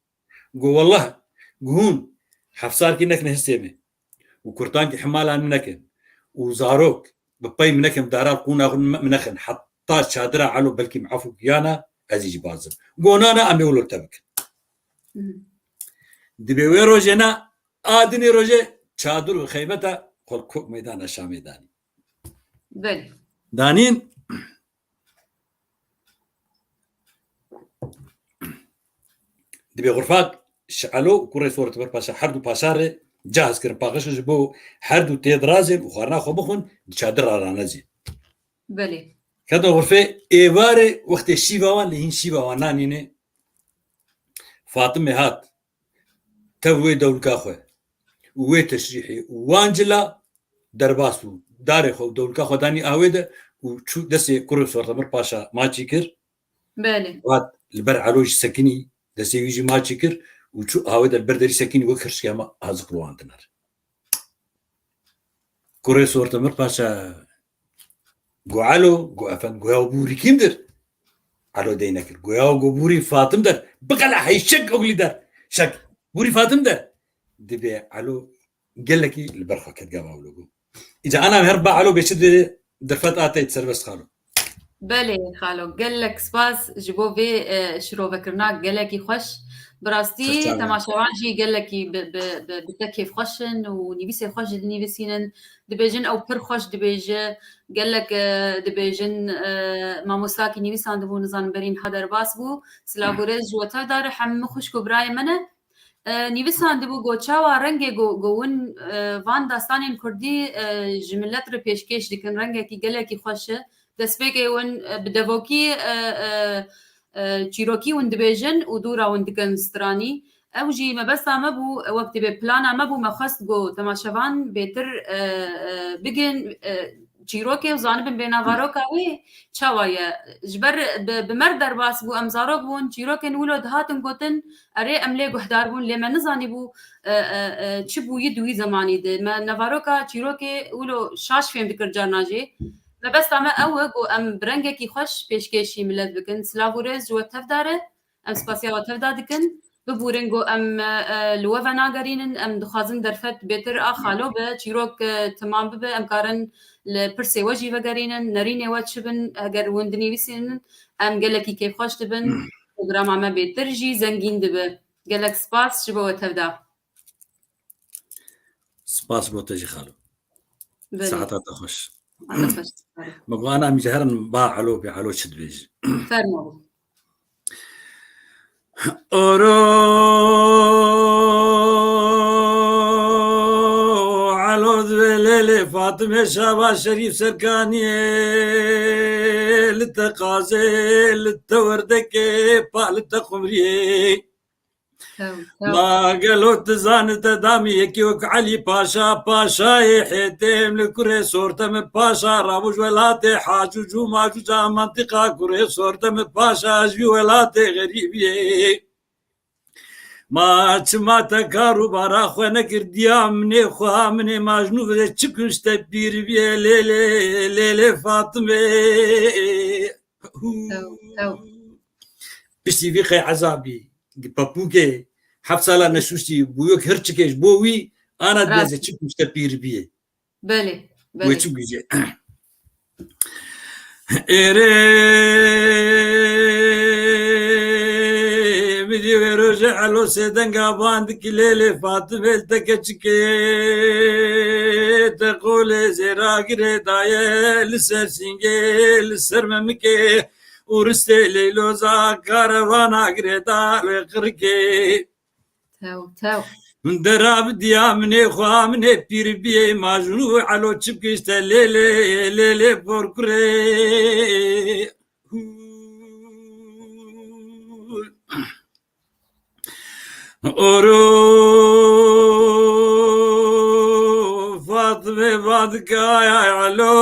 قو والله قهون حفصار كي نكن هستيمي وكرتان كي حمالا منكن وزاروك بباي منكن دارال قونا منكن حتى شادرا علو بلكي معفو كيانا أزيج باز قونا أنا أمي ولو تبك دبيوي روجينا آدني روجي شادر وخيمتا قل كوك ميدان الشامي داني بله دانين دبي غرفات شعلو كوري صورة تبر باشا حردو باشاري جاهز كرم باقش جبو حردو تيد رازم وخارنا خو بخون شادر رانازي بله كذا غرفة إيواري وقت الشيباوان لهين شيباوان نانيني فاطمة هات توي دول كاخوة ووي تشريحي وانجلا درباسو داري خو دول كاخوة داني آويدا وشو دسي كوري صورة تبر باشا ما تشكر بله وات البر علوش سكني دسي يجي ما تشكر وشو هاويدا البردري سكني وكرش كاما هازق روان تنار كوري صورة تبر باشا قو علو قو أفن قو ياو بوري كيم در علو دينكر قو ياو قو بوري فاطم در بقلا حي شك أغلي در شك بوري فاطم در دبي علو قال لك البرخة كتقابا ولوغو إذا أنا مهربا علو بيشد درفت آتي تسربس خالو بله خالو قال لك سباس جبو في شرو بكرناك قال لك خوش براستي تماشاوان جي قال لك بتكيف خوشن ونيبيسي خوش نيبيسينن دبيجن او بر خوش دبيج قال لك دبيجن ما موساكي نيبيسان دبو نزان برين حدر باس بو سلاغوريز جوتا دار حم خوش كبراي منه نيبيسان دبو گوچاوا رنگه گون وان داستانين كردي جملت رو پیشکش دکن رنگه کی قال لك خوشه دسبيكي ون بدفوكي تشيروكي وندبيجن ودورا وندكن ستراني اوجي ما بس ما بو وقت ببلانا ما بو ما خست جو تماشوان بيتر بيجن تشيروكي وزانبن بينافاروكا وي تشاوايا جبر بمر درباس بو امزاروك بون تشيروكي نولد هاتن قوتن اري املي قحدار بون لما نزاني بو تشبو يدوي زماني دي ما نافاروكا تشيروكي ولو شاش فين ذكر جارناجي بس أما أوج وأم برنجكي خوش بيشكيشي ملذ بكن سلافوريز جو تفداره أم سباسيا وتفدادكن ببورنجو أم لوفنا قرينن أم دخازن درفت بيتر خالو بتشيروك تمام ببه أم كارن لبرسي وجي بقرينن نريني واتشبن أجر وندني بيسينن أم قالكي كيف خوش تبن برنامج عم بيتر جي زنجين دبه قالك سباس شبه وتفدا سباس بوتجي خالو ساعتها تخش مقوانا مجهرن با علو بعلو شد بيج فرمو Oro alod velele Fatıma Şaba Şerif Serkaniye لتقازي لتوردك بالتقمري ما قالوا تزانت دامي يكيوك علي باشا باشا يحتم لكري صورتم باشا رابوش ولاتي حاجوج وماجوج منطقة كري صورتم باشا جي ولاتي غريبي ما چما تکارو بارا خو نکر دیا منی خو منی ماجنو به چکش تبیر بی لیلی فاطمه بشتی وی خی عذابی پاپوکه 7 ساله نشوشتی بویک هر چکش بووی انا دیزه چکش تبیر بی بله بله و چکیجه اره بدي ورجع له سيدن قابان كليلي فاطمه التكتشكي تقول زراق ردايه لسر سينجي لسر ممكي ورستي ليلو زاكاروانا قريدا لقركي تاو من دراب ديامني خوامني بيربي ماجنو على تشبكيشتا ليلي بوركري Oru Fatıma Badkaya alo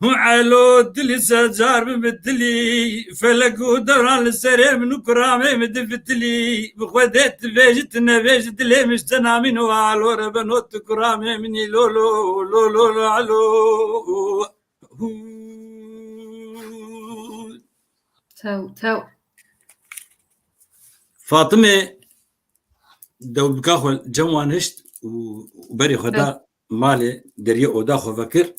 علو دلي سجار بمدلي فلقو دوران السريم نكرامي مدفتلي بخودت بيجت نبيجت لي مش تنامين وعلو ربنوت كرامي مني لولو لولو علو تاو فاطمه دو بكاخو جوان هشت وبري خدا مالي دري اودا خو فكر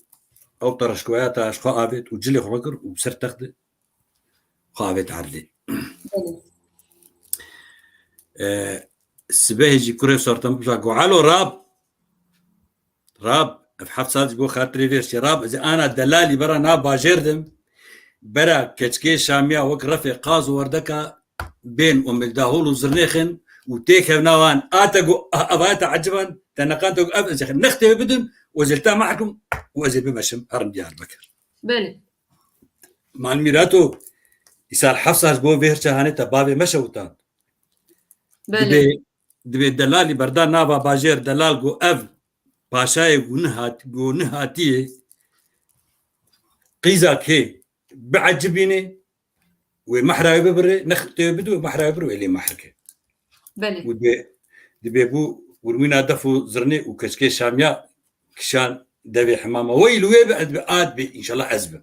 او طرشكويات اشخا ابيت وجلي خو فكر وبسر تخد خابت عرلي السباهجي كوري صورتم بشاكو علو راب في حفصات جو خاطري فيرشي راب اذا انا دلالي برا ناب باجردم برا كتكي شامية وقرفي قاز وردكا بين ام الداهول وزرنيخن وتيك نوان اتقو ابات عجبا تنقانتو ابزخ نختي بدم وزلتا معكم وازل بمشم هرم ديار بكر بله مع الميراتو يسال حفصة بو فيرشا هاني تبابي مشوتان بله دبي دلالي بردان نابا باجير دلال جو اف باشاي جو نهاتي قيزا كي بعجبيني ومحرا ببري نختي بدو محرا ببري اللي محركه بله دبي بو وروينا دفو زرني وكشكي شاميا كشان دبي حمامه ويلو بعد ان شاء الله ازبه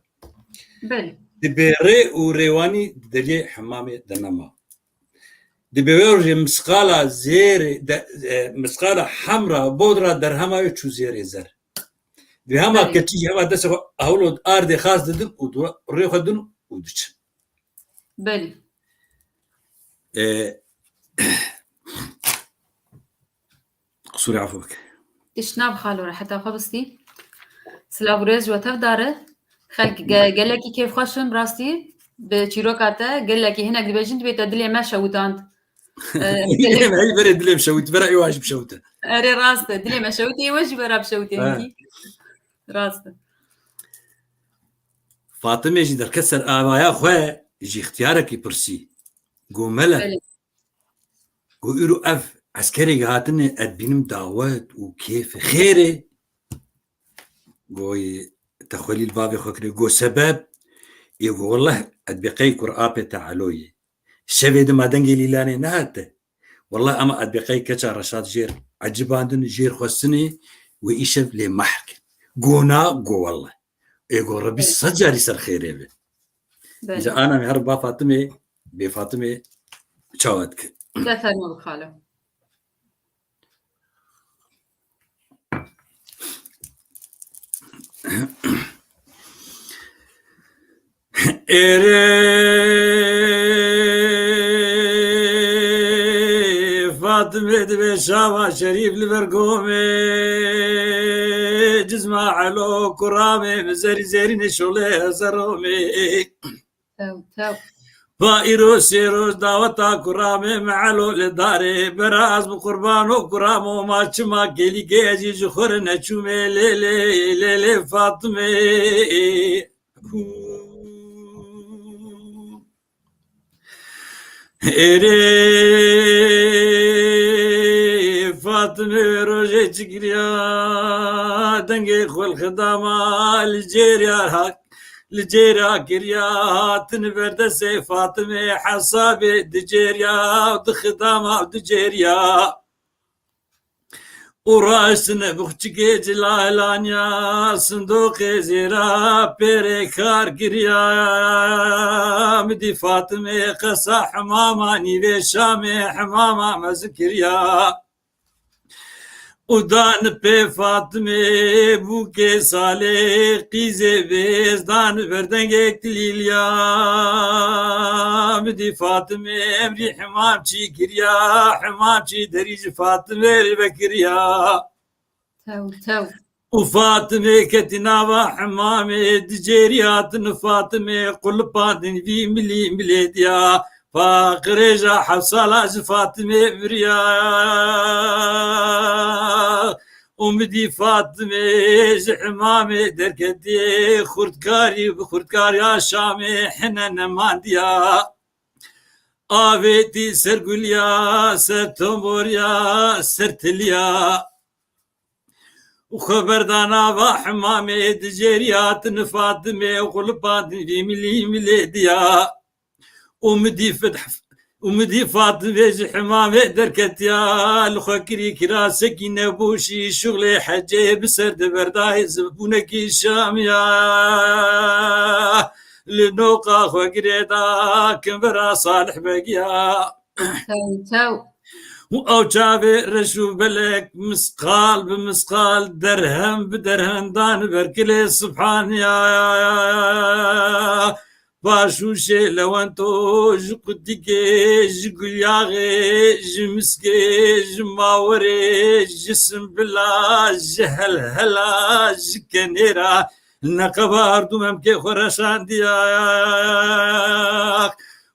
بله دبي ري وريواني دلي حمامه دنما دبي ورجي مسقاله زير مسقاله حمراء بودره درهمه يچو زير زر بهما كتي هما دس اولود ارض خاص ددن وري خدن ودش بله قصوري عفوك تشناب خالو حتى خبصتي سلابريز وتفداره خلق قالكي كيف خوشم راستي بتشيروكاتا قالكي هنا دبجنت بيت دلي ما شوتانت هي بري دلي مشوت برأي واجب شوته اري راسته دلي ما شوتي واجب راب شوتي هيك راسته فاطمه جي دركسر ابايا خو يجي اختيارك يبرسي قو ملا قو يرو اف عسكري هاتني ادبينم دعوات وكيف خيري قو تخولي الباب خوكري قو سبب يقول والله ادبقي قرآبي تعالوي الشبيد ما دنجي ليلاني نهاته والله اما ادبقي كتا رشاد جير عجباندن جير خوسني ويشف لي محك قونا قو والله يقول ربي سجاري سر خيري إذا أنا مهربا فاطمة بفاطمة شاوتك لا ثاني خاله فاطمة بشاوة شريف لبرقومي جزمة علو كرامي مزري زيرين شولي زرومي تو فايرو سيرو دعوتا كرامي معلو لداري براز بقربانو كرامو ما چما گلي گيجي جخور نچومي ليلي ليلي فاطمي فاطمه روجه چگریا دنگی خول خداما لجيريا كريا تنبرد سي فاطمه حسابي دجيريا ودخداما ودجيريا وراسنا بختكي جلالانيا صندوق زيرا بيري كار كريا مدي فاطمه قصا حماما نيفي شامي حماما مزكريا ودان بي فاطمه بوكي صالح قيزي بيز دان بردنگك تليليا مدي فاطمه امري حمامشي كريا حمامشي دريج فاطمه البكريا تو وفاطمه كتناوا حمامه دجيريات فاطمه قلبان في ملي مليديا فاقريجا حصالاج فاطمه بريا ومدي فاطمه حمامه دركدي خردكاري بخردكاري يا شامي حنن مانديا آويتي سرقليا سرتموريا سرتليا وخبردانا وحمامه دجيريات فاطمه وقلبان في ملي مليديا ومدي فاطمه حمامه دركتيا الخكري كراسك نبوشي شغلي حجي بسرد برداي زبونك شاميا لنوقا خكريدا كمبرا صالح بقيا تو او جابي رشو بلك مسقال بمسقال درهم بدرهم دان بركلي سبحان يا باشوشي لو انتو جقدقي جقلياغي جمسكي جماوري جسم بلا جهل هلا جكنيرا نقبار دوممكي خرشان دياك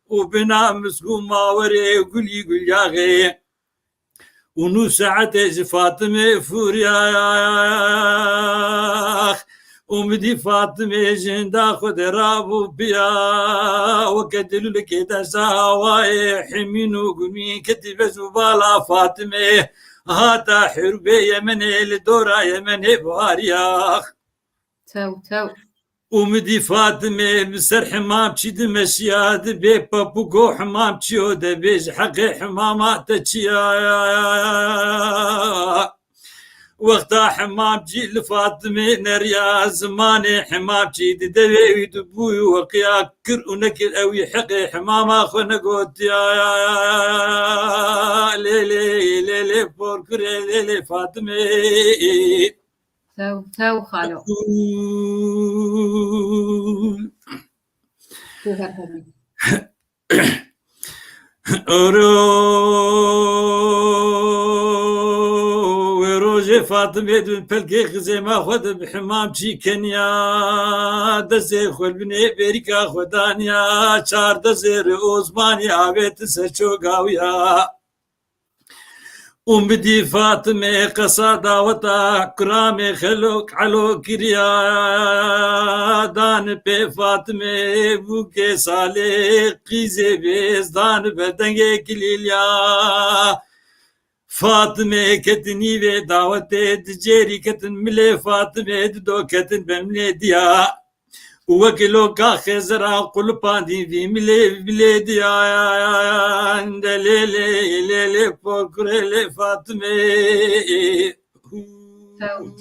وبنا مسكو ماوري قلي قلياغي ونو ساعته فاطمه فوريا ومدي فاطمه جندا خد رابو بيا وكدلو لك دساواي حمينو قمي كتب زبالا فاطمه هاتا حربي يمني لدورا يمني باريا تو ومدي فاطمه بسر حمام تشي دمشياد بي بابوكو حمام تشيو دبيج حقي حمامات تشيا وقتا حمام جي لفاطمه نريا زماني حمام جي دبي دبوي وقيا كر ونكل اوي حقي حماما خنقوت يا ليلي ليلي فوركري ليلي فاطمه تو خالو وروجي فاطمه دون بلقي خزيمه خد بحمام جي كنيا دزي خل بني بيريكا خدانيا چار دزي عثماني عبيت سچو قاويا ومدي فاطمه قصا دعوتا كرامي خلوك علو كريا دان بي فاطمه بوكي صالح قيزي بيز دان بدنگي كليليا فاطمه كتني في دعوتي دجيري كتن ملي فاطمه دو كتن بملي ديا وكلو كاخزرا قلبان دي في ملي ديا ليلي ليلي فكري فاطمه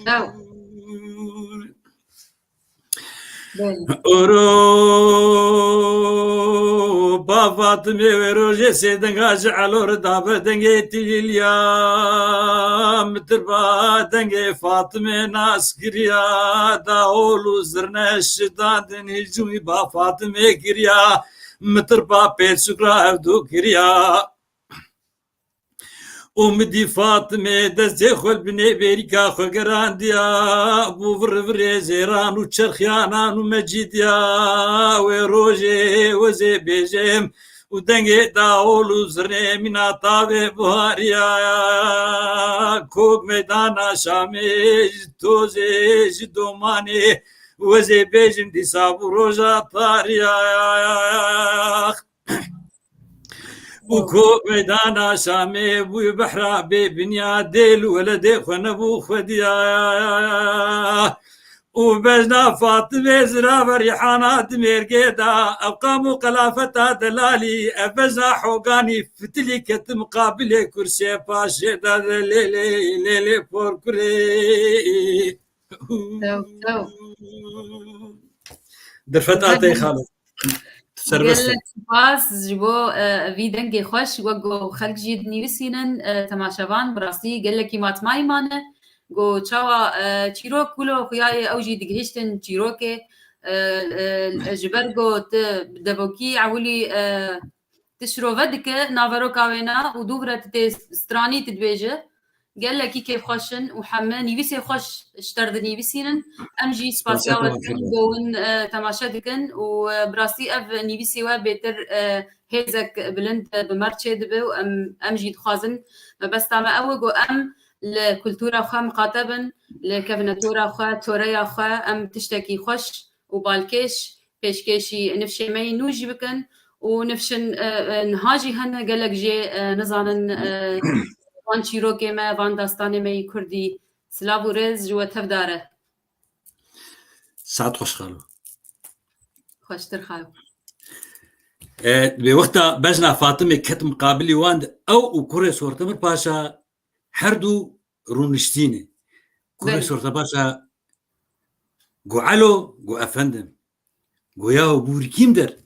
تو اورو با فاطمه وروجه سيدنگا جعلو ردابه دنگي تليليا متربا دنگي فاطمه ناس كريا داولو زرنش دادن جوي با فاطمه كريا متربا بيت شكرا عبدو كريا ومدي فاطمه دزي خل بني بيريكا خل جرانديا ابو فرفري زيران وتشرخيانان ومجيديا وروجي وزي بيجيم ودنگي داول وزرني من طابي بواريا كوك ميدانا شامي توزي جدوماني وزي بيجم دي صابو روجا طاريا وكوك ميدانا شامي بوي بحرا ببنيا ديل ولدي خنبو خديا وبجنا فاطمة زرافة ريحانات ميرقيدا أبقام قلافة دلالي أبجنا حوقاني فتلي كت مقابل كرسي باشيدا ليلي فوركري درفتاتي خالد قال سپاس جبو وی دنگی خوش وگو خلق جید نیوسینن تماشاوان براستی قال لك ما تماي مانه گو چاوا چیروک کلو خویای اوجی دگهشتن چیروکه جبرگو دبوکی عولی تشرو ودك نافرو كاوينا ودوبرة ستراني تدبيجه قال لك كيف خوشن وحما نيفيسي خوش اشتردني بسينن امجي سباسيال دون تماشا دكن وبراسي اف نيفيسي وبيتر هيزك بلند بمرتشي دبو امجي تخازن بس تاما اوغو ام الكولتورا خا مقاطبا لكفناتورا خا توريا خا ام تشتكي خوش وبالكيش بيشكيشي نفشي مي نوجي بكن ونفشن نهاجي هنا قال لك جي نزانن وان چیروکی ما وان داستانی می کردی سلاو و رز جو تفداره ساعت خوش خالو خوشتر خالو بوقتا بجنا فاطمه كت مقابلي واند او وكوري صورتمر باشا حردو رونشتيني كوري صورت باشا قو علو قو افندم قو ياو بوري كيم در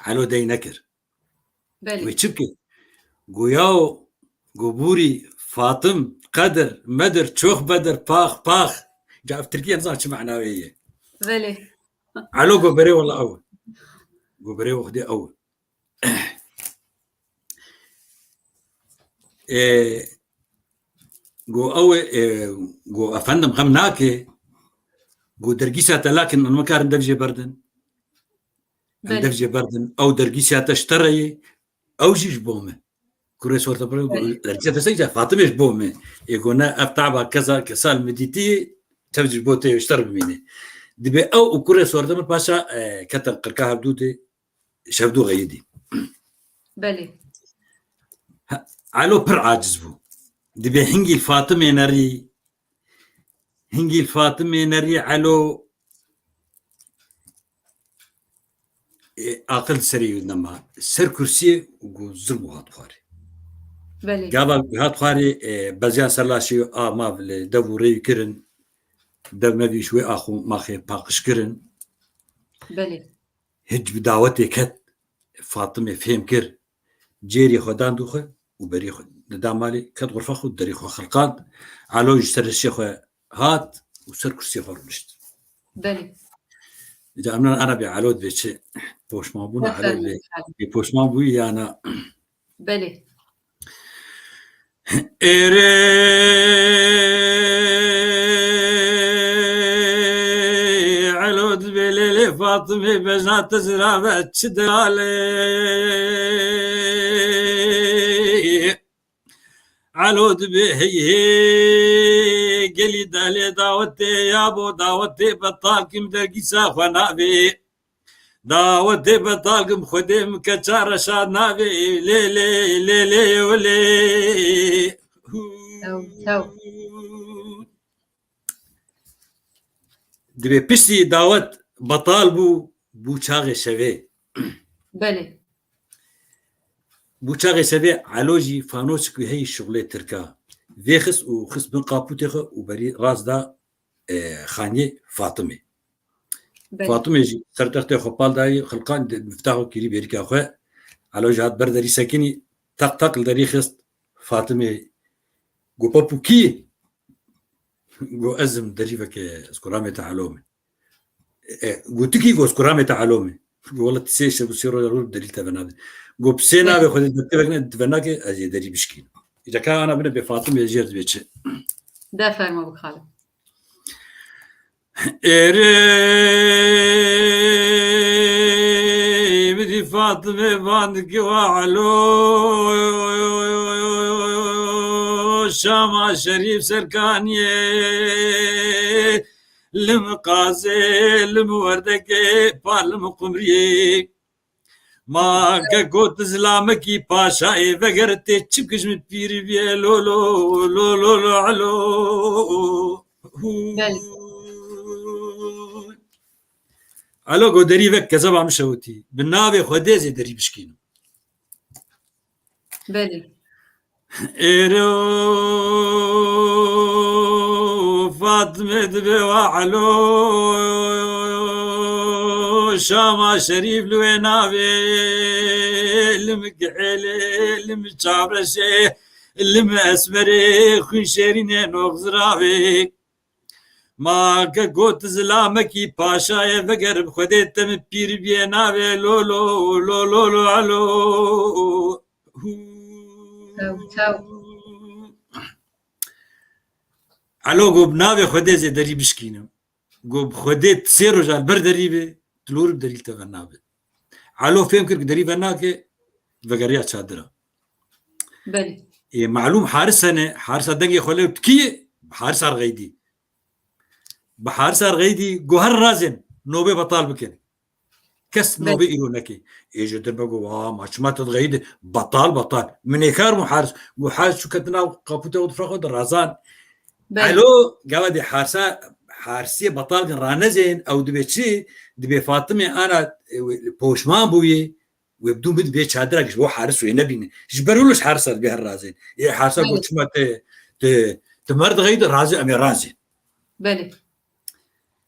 علو داي نكر ويتشبكي قو ياو قبوري فاطم قدر مدر تشوخ بدر باخ جاء في تركيا نظام شو معناوية بلي علو قبري والله أول قبري وخدي أول قو أول قو أفندم غمناكي قو درقيسات لكن المكار دفجي بردن دفجي بردن أو درقيسات اشتري أو جيش بومه كوري صورت برو درجة تسجل فاطمة بومه يقولنا أفتعبها كذا كسال مديتي تفجر بوتي واشتر بميني دبي أو كوري صورت برو باشا كتن قركاها بدودي شافدو غيدي بلي علو بر عاجز بو دبي هنجي الفاطمة نري علو أقل سري نما سر كرسي وزربو هاتخاري قابل هات خاري بزيان سلاشي ما بل دوري كرن دم ما شوي اخو ماخي باقش كرن بلي هج بدعوتي كت فاطمه فهم كر جيري خدان دوخه وبري خد دامالي كت غرفه خد دري خو خلقان علو يسر الشيخ هات وسر كرسي فرنشت بلي اذا انا بعلود بيتش بوش ما بونا على بوش ما بوي انا بلي علود بليلي فاطمة بجنات زرافة تشدالي علود بهي قلي دالي داوتي يابو داوتي بطالكم درقيسا خنابي داوتي بطالكم خديم كتشار شاد نابي ليلي ولي دبي بشتي داوت بطال بو شاغي شوي بلي بو شاغي شوي علوجي فانوسك هي الشغلة تركا فيخس وخس بن قابوتيخ وبري راس دا خاني فاطمة فاطمة جي سرتختي خبال داي خلقان مفتاحو كيري بيركا خو علوجي هات بردري سكني تق لدري خست فاطمة جو بابو كي جو أزم دريفك اسكرامي تعلومي جو تكي جو اسكرامي تعلومي جو والله تسيش بصيروا يرول دليل تبناد جو بسينا بخد تبناك أجي دري بشكين اذا كان انا بنبي فاطمه جيرد بيتش ده فرما بخالد بدي فاطمه باندك وعلو شام شريف سركانيه لم قازي لم وردك بالم قمري ما قوت زلامكي باشا فقرتي تشبكش من بيري بيه لو لو لو لو لو علو علو قو دريبك كذب عم شوتي بالنابي خديزي دريب شكينو بلي إيرو فاطمة دبي وعلو شاما شريف لوينابي لمقعلي لمشابرشي لمأسمري خون شيرين نغزرابي ما قوت زلامكي باشا فقر بخديت من بير بينابي لو لو لو لو لو علو علو قو بنابي خديزي دري بشكينو قو بخديت سيرو جال بردريبي تلور بدريل تغنابي علو فهم كرك دري بناكي فقريات شادرة بلي معلوم حارسة دنگي خولي تكي حارس أرغيدي بحارس أرغيدي قوهر رازن نوبي بطال بكن كس نوبي إلو نكي إيجو دربقو ما شمات تغيد بطال من إيكار محارس وحارس شو كتنا قابوته ودفرقه در رازان علو قوادي حارسية بطال كن رانزين أو دبي دبي فاطمة أنا بوشمان بوي ويبدون بي تشادرك هو حارس وينبين جبرولوش حارس بها الرازين إيه حارسة قلت شما تمرد غيد رازي أمي رازي بلي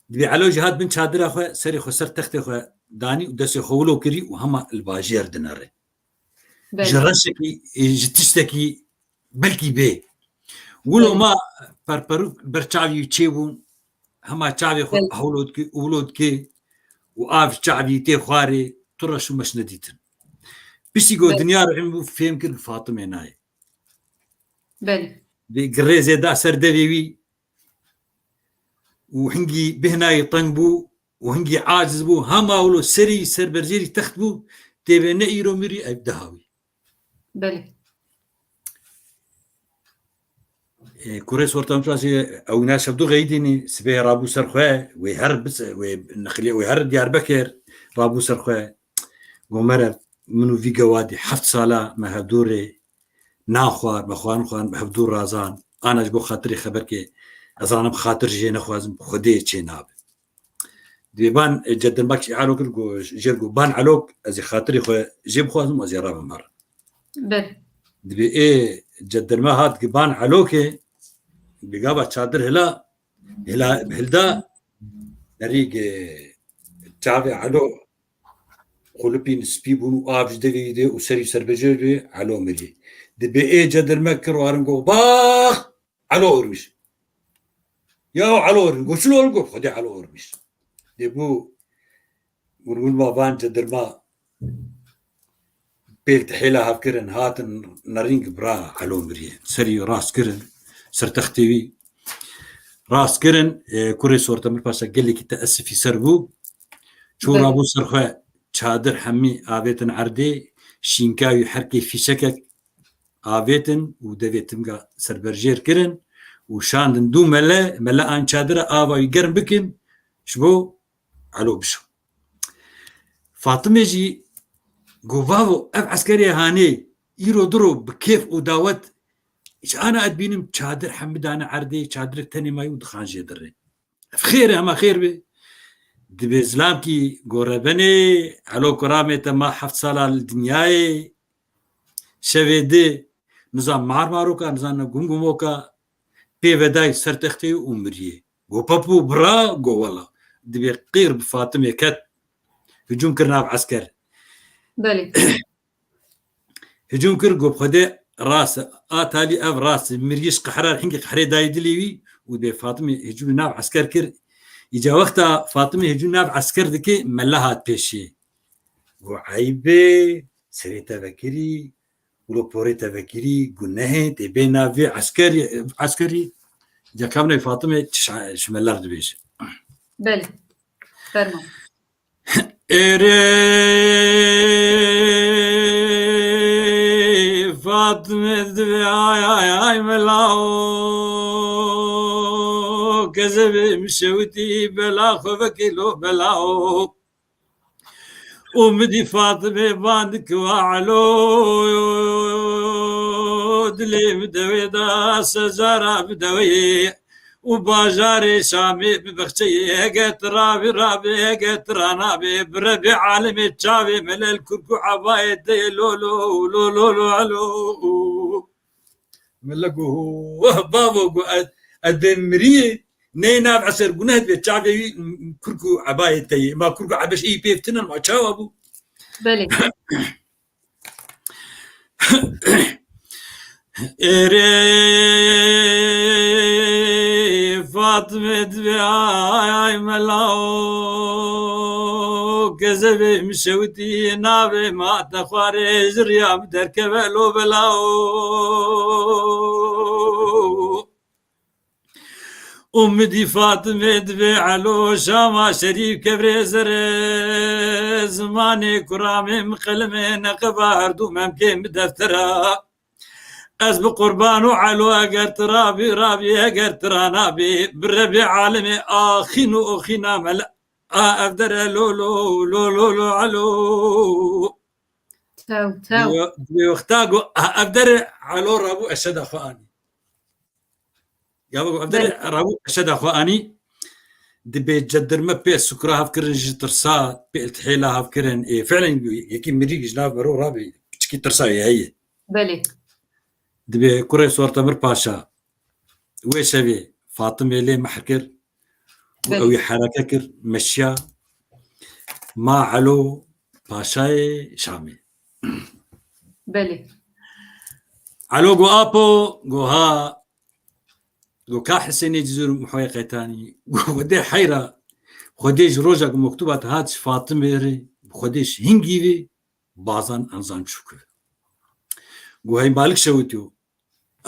دبي علو جهاد بن شادر أخوة سري خسر تخت أخوة داني ودسي خولو كري وهما الباجير دناري جرشكي جتشتكي بلكي بي ولو ما برشاوي تشيبون هما شعبي هولود كي وآف شعبي تي خواري ترشو مش نديتن بس يقول دنيا رحمو فهم كرك فاطمة ناي بلي بقريزي دا سردبيوي وهنجي بهنا يطنبو وهنجي عاجز بو هما ولو سري سربرجيري تختبو تبي نيرو مري ابدهاوي بلي كوريس ورتم تاسي او ناس بدو غيديني سبي رابو سرخه ويهرب بس ونخلي ويهرب ديار بكر رابو سرخه ومر منو في جوادي حفت صاله ما هدوري ناخوار بخوان بهدور رازان انا جو خاطري خبرك أظن بخاطر جينا خوازم خديه تشيناب ديبان جد الماكش علوك الجو جرجو بان علوك أزي خاطري خو جيب خوازم أزي راب مر بل دبي إيه جد الما هاد جبان علوك بجابة شادر هلا بهلدا نريج تعبي علو قلبين سبيبون وآبج دليده وسري سربجري علو مري دبي إيه جد المكر وارنجو باخ علو أرمش يا علور نقول شلون نقول خدي علور مش دبو ونقول ما بان جدر ما بيلت حيلة هفكرن هات نرينج برا علو مريان سري راس كرن سرتختيوي راس كرن كوري صورة من باشا قال لي تأسفي سربو شو رابو سرخوا شادر حمي آبيتن عردي شينكاوي حركي في شكك آبيتن ودبيتن سربرجير كرن وشاندن دو ملا ان شادره آوا يقرن بكن شبو علو بشو فاطمة جي قوباو اف عسكري هاني يرو درو بكيف وداوت ايش انا ادبينم شادر حمدان عردي شادر تاني ما يودخان جدري خير اما خير بي دبي زلامكي قربني علو كرامة ما حفت صالة الدنياي شويدي نظام ماروكا نظام قمقموكا بيفداي سرتختي ومريه جو بابو برا جو والله دبي قير بفاطمه كات هجوم كرنا بعسكر بلي هجوم كر جو بخدي راس اتالي اف راس مريش قحرار حنك قحري دايدليوي ودي فاطمه هجوم ناب عسكر كر يجا وقتها فاطمه هجوم ناب عسكر دكي ملها بيشي وعيبه سريتا بكري ولو بوري تفكيري قلناه تبينا في عسكري جا كامنا فاطمة شمالار دبيش بله فرمو إري فاطمة دبي ملاو كذب مشوتي بلا خوفك لو بلاو ومدي فاطمة باندك وعلو دلي بدوي دا سجارة بدوي وباجاري شامي ببختي قت رابي قت رانابي بربي عالمي تشابي من الكركو عبايد لولو لولو لولو ملقو بابو الدمري نينا بعسر قناه بتشابي كركو عبايد تي ما كركو عبش اي بيفتنا ما تشاوبو بله إري فاطمة بياي ملاو كذب مشوتي نابي ما تخاري زريا بدركب لو بلاو أمدي فاطمة دبي علو شاما شريف كبري زر زماني كرامي مقلمي نقبار دو ممكن بدفترها از بقربان وعلو اگر ترابي رابي اگر ترانابي بربي عالمي اخين واخينا ملا افدر لولو لولو لو علو تو بيختاقوا افدر علو رابو اشد اخواني يا ابو افدر رابو اشد اخواني دبي جدر ما بي سكرها فكرن جترسات بي التحيلها فكرن إيه فعلا يكي مريق جناب برو رابي بتشكي ترساي هي بله دبي كوري صورة تمر باشا ويشبي فاطمة لي محكر وأوي حركة مشيا ما علو باشاي شامي بله علو جو أبو جو ها جو كا حسيني جزور محويقة تاني ودي حيرة خديش روجا مكتوبات هاتش فاطمة ري خديش هنجيبي بعضاً أنظام شكر جو هاي مالك شوتيو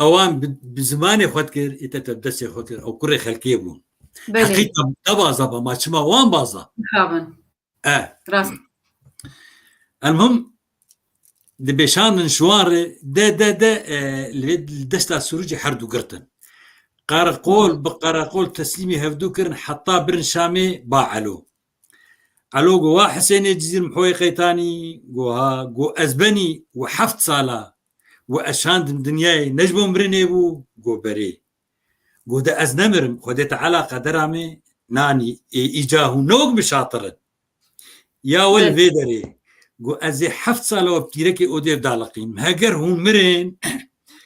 اوان بزماني خدكر يتتبدسي خدكر او كوري خلكي بون حقيقة تبازا بما شما وان بازا مرحبا راس المهم دي بيشان شواري دا الدستا السروجي حردو قرتن قارقول تسليمي هفدو كرن حطا برن شامي باعلو علو قوا حسيني جزير محوي قيتاني قو أزبني وحفت صالة وأشاند دنياي نجمو مرني بو قو بري قو دا أزنمرم خدت علاقة درامي ناني إيجاهو نوغ مشاطرن يا والفيدري قو أزي حفت صالة وبتيركي أودير دالقين مهاجر هون مرين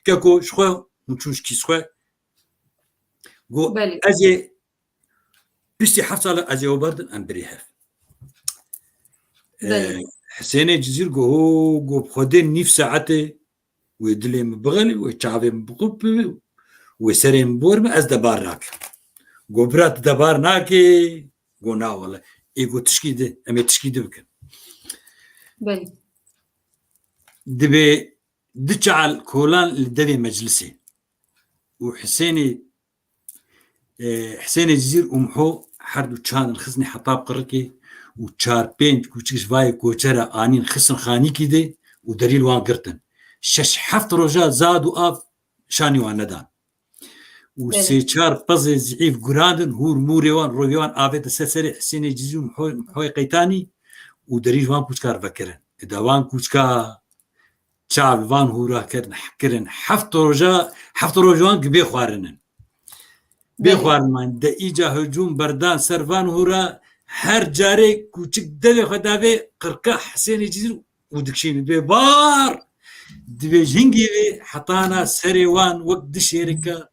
كاكو شخوا ونشوش كي شخوا قو أزي بشتي حفت صالة أزي وبردن أمبريهف حسيني جزير قو بخدين نيف ساعته ويدلي مبغلي ويتشعبي مبقب ويسري مبورم از دبار ناك قو برات دبار ناكي قو نا والله ايقو تشكيده امي تشكيده بكن بلي دبي دجعل كولان لدبي مجلسي وحسيني حسيني جزير ومحو حردو تشان الخزني حطاب قركي وتشار بينت كوتشيش فاي كوتشرا انين خسن خاني كده ودليل وان قرتن شش حفت رجاء زاد وآف شاني واندان وسيشار بزي زعيف قراندن هور موريوان رويوان آفيت السلسلة حسيني جزيو محوي قيتاني ودريج وان كوشكار فكرن إذا وان كوشكا شعب وان هورا كرن حفت رجاء قبي خوارنن بيخوارن دا إيجا هجوم بردان سرفان هورا هر جاري كوشك دبي خدابي قرقا حسيني جزيو ودكشيني ببار دبي جنجي حطانا سريوان وقت شركة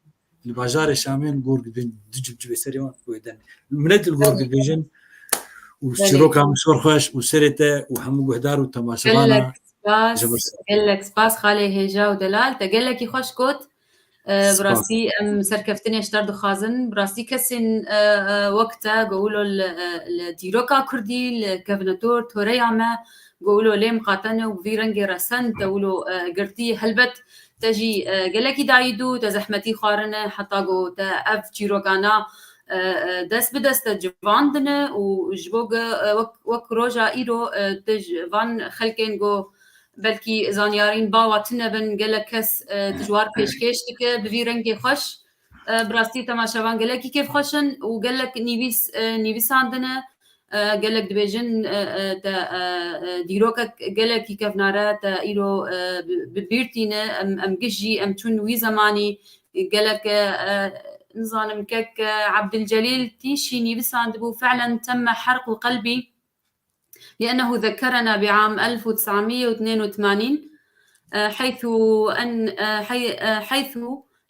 الباجار شامين قول بين دجب سريوان ويدن منت القول بيجن وشروكا مشور خوش وسرته وحمو قهدار وتماشانا قال لك سباس خالي هجا ودلال تقال لك يخش كوت براسي ام سركفتني اشتر دخازن براسي كسن وقتا قولوا الديروكا كردي الكفنتور تورياما قولوا ليم قاتنه وفيرنجي رسن تقولوا قرتي هلبت تجي قالكي دايدو تزحمتي خارنه حتى قو تا اف جيروكانا دست بدست جواندنه وجبوغ وك روجا ايرو تجوان خلكين قو بلكي زانيارين باواتنا بن قالك كس تجوار بيشكيش تك بفي رنجي خوش براستي تماشاوان قالك كيف خوشن وقالك نيفيس عندنا قالك دبيجن ديروكا قالك كيف نارا تا ايرو ببيرتينا ام قجي ام تون وي زماني قالك نظام كك عبد الجليل تيشي نيفيس عندبو فعلا تم حرق قلبي لأنه ذكرنا بعام 1982 حيث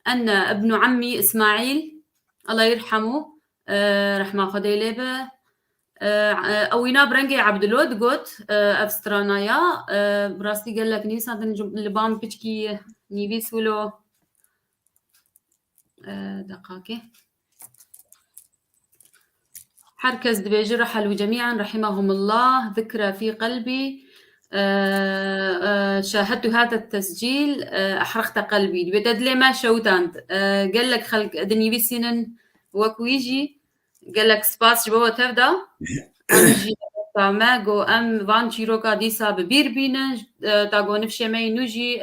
أن ابن عمي إسماعيل الله يرحمه رحمة خديلبة أوينا برنجي عبد اللود قوت أفسترانايا براستي قال لك نيسا لبام بيشكي نيفيس ولو دقاقة حركز دبيجي رحلوا جميعا رحمهم الله ذكرى في قلبي شاهدت هذا التسجيل أحرقت قلبي بدد لي ما شوتانت قال لك خلق دني بسنن وكويجي قال لك سباس جبوه تبدا أمجي تاماغو أم فان شيروكا ديسا ببير بينا تاغو نفشي ماي نوجي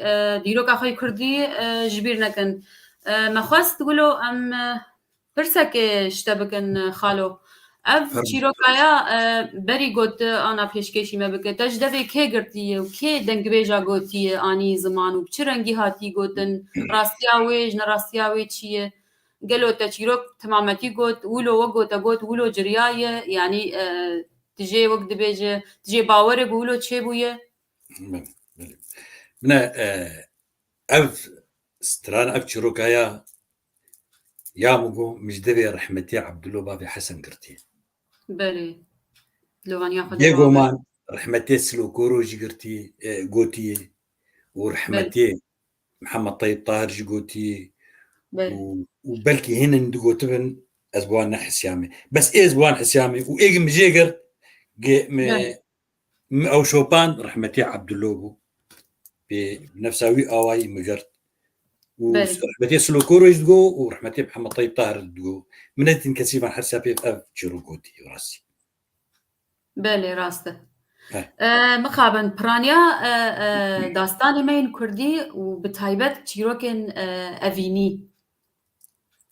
ديروكا خوي كردي جبيرنا كان ما خواست تقولوا أم برسك اشتبكن خالو اف چیروکایا بری گوت آنا پیشکشی ما بکه تجدوی که گرتیه و که دنگ بیجا گوتیه آنی زمان و چه رنگی هاتی گوتن راستیاویج نراستیاوی چیه قالوا تا چیروک تمامتی گوت ولو وگوتا گوت ولو جریایه یعنی تجي وقت بيجي تجي باور يقولوا تشي بويا من اف ستران اف چیروکایا يا مجو مش دبي رحمتي عبد الله بابي حسن قرتي بله لو غني ياخذ يجو مان رحمتي سلوكورو جيرتي قوتي ورحمتي محمد طيب طاهر جيقوتي وبلكي هنا ندقوتبن ازبوان حسيامي بس ايه ازبوان حسيامي وايه مجيقر او شوبان رحمتي عبد الله بنفساوي اواي مجرت ورحمتي سلوكورو يدقو ورحمتي محمد طيب طاهر يدقو منتين كثيرا حسابي في جيروكوتي راسي بله راسته مخابن برانيا داستاني مين كردي وبتايبت تشيروكن أفيني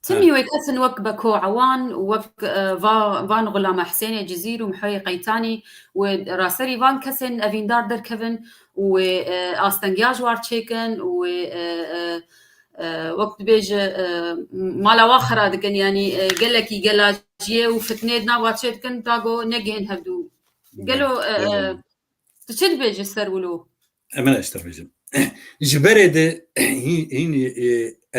تمي ويكسن وك بكو عوان وك فان غلام حسين جزير ومحوي قيتاني وراسري فان كسن أفين دار در كفن وآستنجاج وار تشيكن وقت بيج مالا واخرة دكن يعني قال لك جلاجيه وفتنيدنا واتشيكن تاغو نجين هبدو قالوا تشد بيج السرولو أنا أشتر بيجم جبرد هيني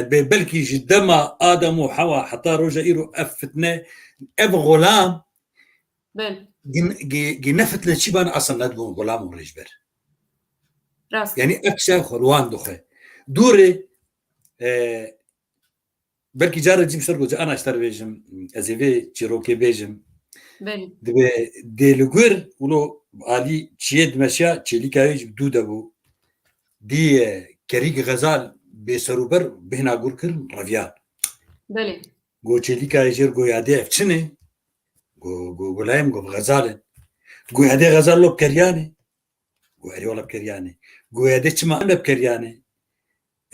بلكي جدما آدم وحواء حتى رجع إيرو أفتنا أب غلام بل جنفت لشيبان أصلا ندبون غلام ورجبر راس يعني أكشا خلوان دخل دوري بلكي جارة جيم شرقو أنا أشتر بيجم أزيفي تشيروكي بيجم دي لغور ولو علي تشيد مشيا تشيلي كايج بدودة بو دي كريك غزال بسروبر بهنا غوركر رفيان بلي غو تشيلي كايجر غو يادي افتشني غو لايم غو غزال غو يادي غزال لو بكرياني غو اريولا بكرياني غو يادي تشما أنا بكرياني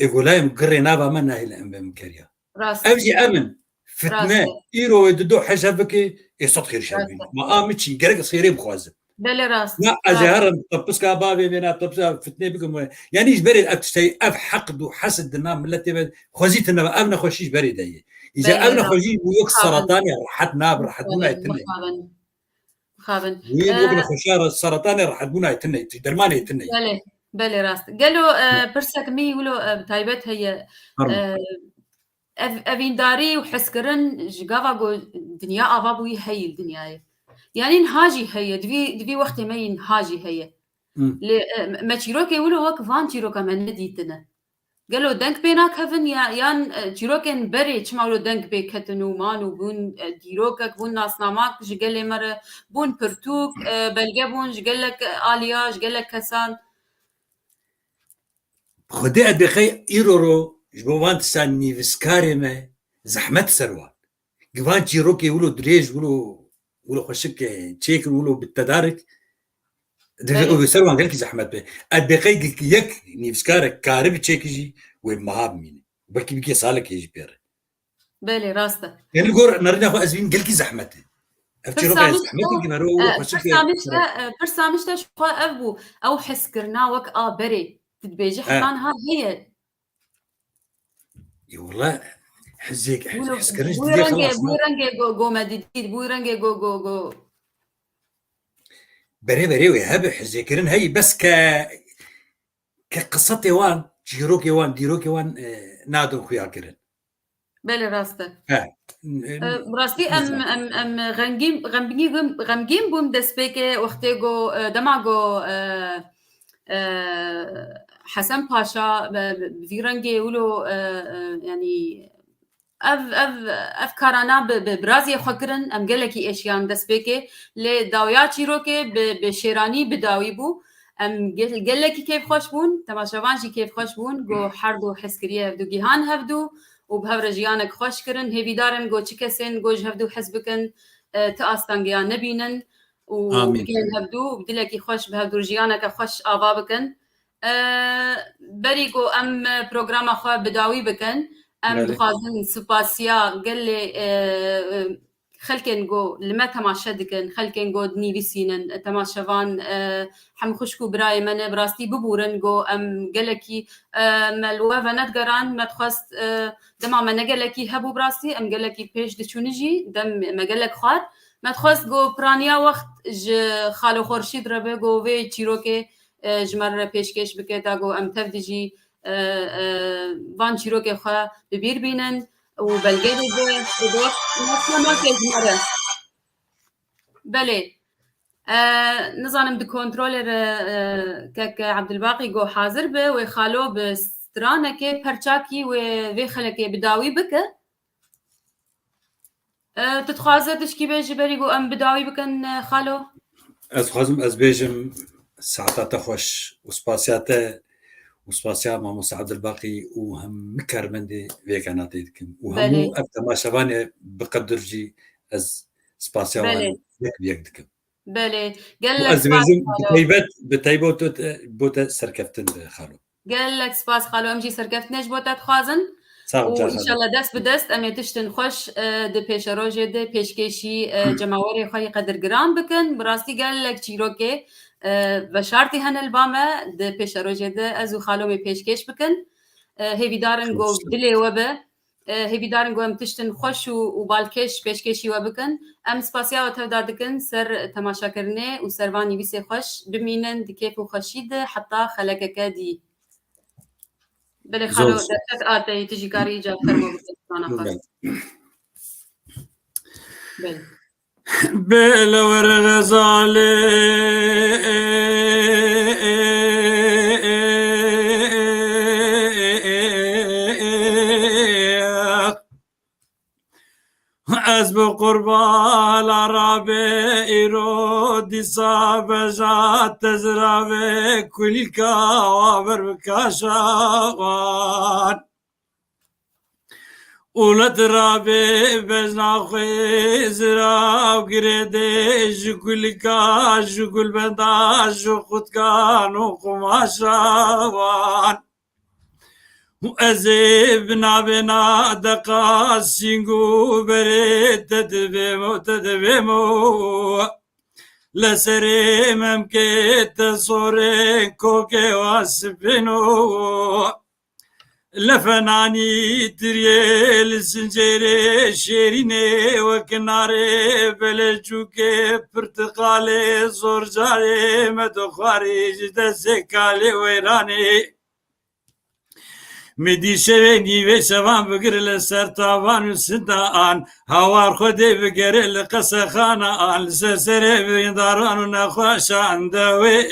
غو لايم قري نابا منا هي الأنبا مكريا أبجي أمن فتنة إيرو يددو حسابك يصد خير شابين ما آمتشي قرق صيري بخوازم بلي راس لا أزهرن طبس كابابي بينا طبس فتنة بكم يعني إيش بريد أكتشتي أف حقد وحسد النام ملتي خوزيت إنما أمنا خوشيش بريد أيه إذا أمنا خوشيش ويوك سرطاني راحت ناب راحت بنا يتنى خابن ويوك خوشار السرطاني راحت بنا يتنى درماني يتنى بلي راس قالوا برسك مي يقولوا تايبت هي أفين داري وحسكرن جقافا قو دنيا أبابوي هي الدنيا يعني نهاجي هي دبي وقت ما ينهاجي هي ما تشيروكي يقولوا وك فان تشيروكا من نديتنا قالوا دنك بينك هفن يان جيروكن بري تشمعلو دنك بكتنو مانو بون ديروكك بون ناس ناماك جقال مرة بون برتوك بلقبون جقالك آليا جقالك كسان خدي أدخي إيرورو جبوان تسان نيفسكاري ما زحمت سروان جبان جيروكي ولو دريج ولو خشك تشيك ولو بالتدارك سروان قالك زحمت به أدخي يك نيفسكاري كارب تشيكجي ومهاب مين بلكي بكي صالك يجي بير بالي راسته يعني الجور نرجع خو أزمين قالك زحمته برسامشتا شخوا أبو أو حسكرنا وك بري تتبيجي حمان ها هي والله حزيك حسكرنش بوي رنجي جو مديد بوي رنجي جو بري ويهب حزيكرن هي بس كقصتي وان جيروكي وان ديروكي وان نادو خويا كرن بله راسته راستی ام غمگین بوم دسپیک وقتی گو دماغو حسن پاشا ویرنگی ولو يعني اف کارانا برازی خکرن ام گلکی اشیان دسپیک ل داویاتی رو که به شیرانی بداوی بو ام گلکی کیف خوش بون تماشاوانجی کیف خوش بون گو حردو حسکریه دو گیهان هفدو وبهفر جيانك خوش كرن هيفي دارن جو تشكسن جوج هفدو حسبكن تأستانجيا نبينن وبكين هفدو بدلكي خوش بهفدو جيانك خوش آبابكن بريكو أم برنامج خو بداوي بكن أم دخازن سباسيا قال لي خلكن جو لما تماشا دكن خلكن جو دني بسينن تماشاوان حم خشكو براي من براستي ببورن جو ام قالكي ملوا فنت قران ما تخست دما ما نقالكي هبو براستي ام قالكي بيش دشونجي دم ما قالك خار ما تخست جو برانيا وقت خالو خورشيد ربه جو في تشيروكي جمر بيشكش بكيتا جو ام تفدجي وان تشيروكي خا ببير بينن وبلقيت بدوق ما كيف مرة بلي نظام بكنترولر كك عبد الباقي جو حاضر به وخالو بسترانه كي برشاكي وفي خلكي بداوي بك تتخازت تشكي بيجي بريقو ام بداوي بكن خالو اتخازم از بيجم ساعات خوش وسباسيا مع موسى عبد الباقي وهم مكرمندي فيكاناتي دكم وهم ما شباني بقدر جي از سباسيا وان بيك دكم بله قال لك بتايبوت بوتا سركفتن خالو قال لك سباس خالو امجي سركفتنش بوتا تخازن وان شاء الله دست بدست ام يتشتن خوش د پیش روجه د پیشکشی جماوري خوي قدر جرام بكن براستي قال لك تشيروكي بشارتي هن البامه د پیش روجه د ازو خالو می پیشکش بكن هيفي دارن جو دلي وبه هيفي دارن جو ام تشتن خوش وبالكش پیشکشی وبكن ام سپاسیا وتودا دكن سر تماشا کرنه و سرواني بيسي خوش بمينن دكيف وخشيد حتى خلقك دي بله خالو دستت آتی تجی کاری جا فرمو بکنه خاص بله بله ورغزاله از بقربان عربه ایرو دیسا بجات تزراوه کل کاور بکاشاوان اولت رابه بجناخوی زراو گرده جکل کا جکل بندا جخودکانو خماشاوان وأزيب نابنا دقا سينغو بريد تدبيمو لسري ممكن تصوري كوكي واسبينو لفناني تريل سنجيري شيريني وكناري بلجوكي برتقالي زورجاري مدخاري جدا سكالي ويراني مدي شريني وشوان بقر لسر طوان وسدان هوار خدي بقر لقصة خانة آن لسرسري بينداران ونخوشان دوي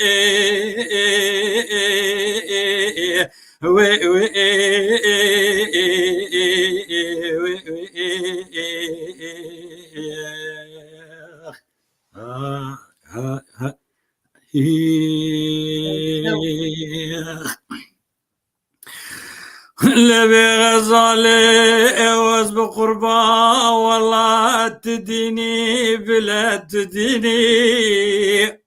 لبي غزالي اوز بقربا والله تديني بلا تديني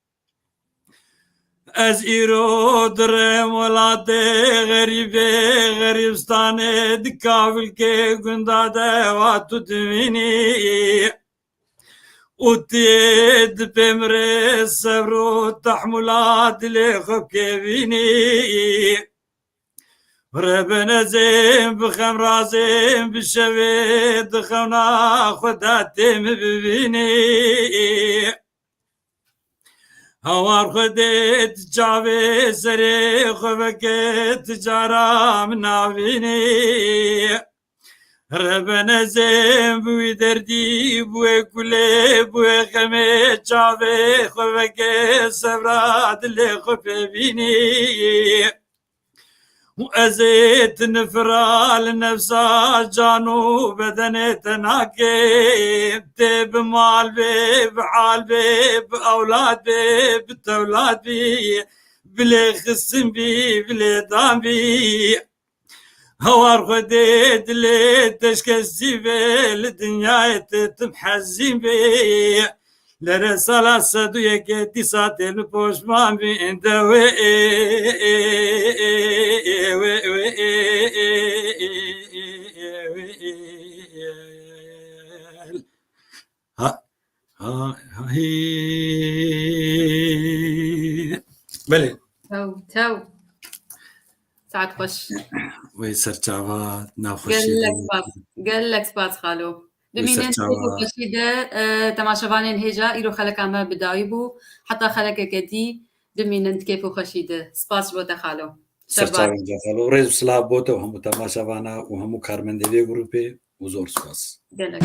از ایرو درم ولادي غريبي غريبستاني دكافل كي گنداده واتو دميني وتيد بمري صبرو تحملات لخب كيفيني ربنا زين بخم رازين بالشوي دخونا خداتي مبيني هوار خديت جاوي سري خبكت جارا منافيني ربنا زين بوي دردي بوي كلي بوي خمي جاوي خبكت سبرات اللي خفيني وأزيت نفرا لنفسا جانو بدني تناكي بتب مال بي بحال بي بأولاد بي بتولاد بي بلي خسن بي بلي دام بي هوار خديت لي تشكسي بي الدنيا تتمحزين بي لرسالة صدو يكتي ساتل بوشمان بي اندوي بله تو ساعت خوش وی سرچاوات ناخوشی قال لك سباس خالو بمینن خشیده تماشاوانین هجا ایرو خلق اما بدایی بو حتی خلق کدی بمینن کیف خشیده سپاس بوده خالو سرچاوان جا خالو رئیس سلاب بوده و همو تماشاوانا و همو کارمندوی گروپی و زور سپاس گلک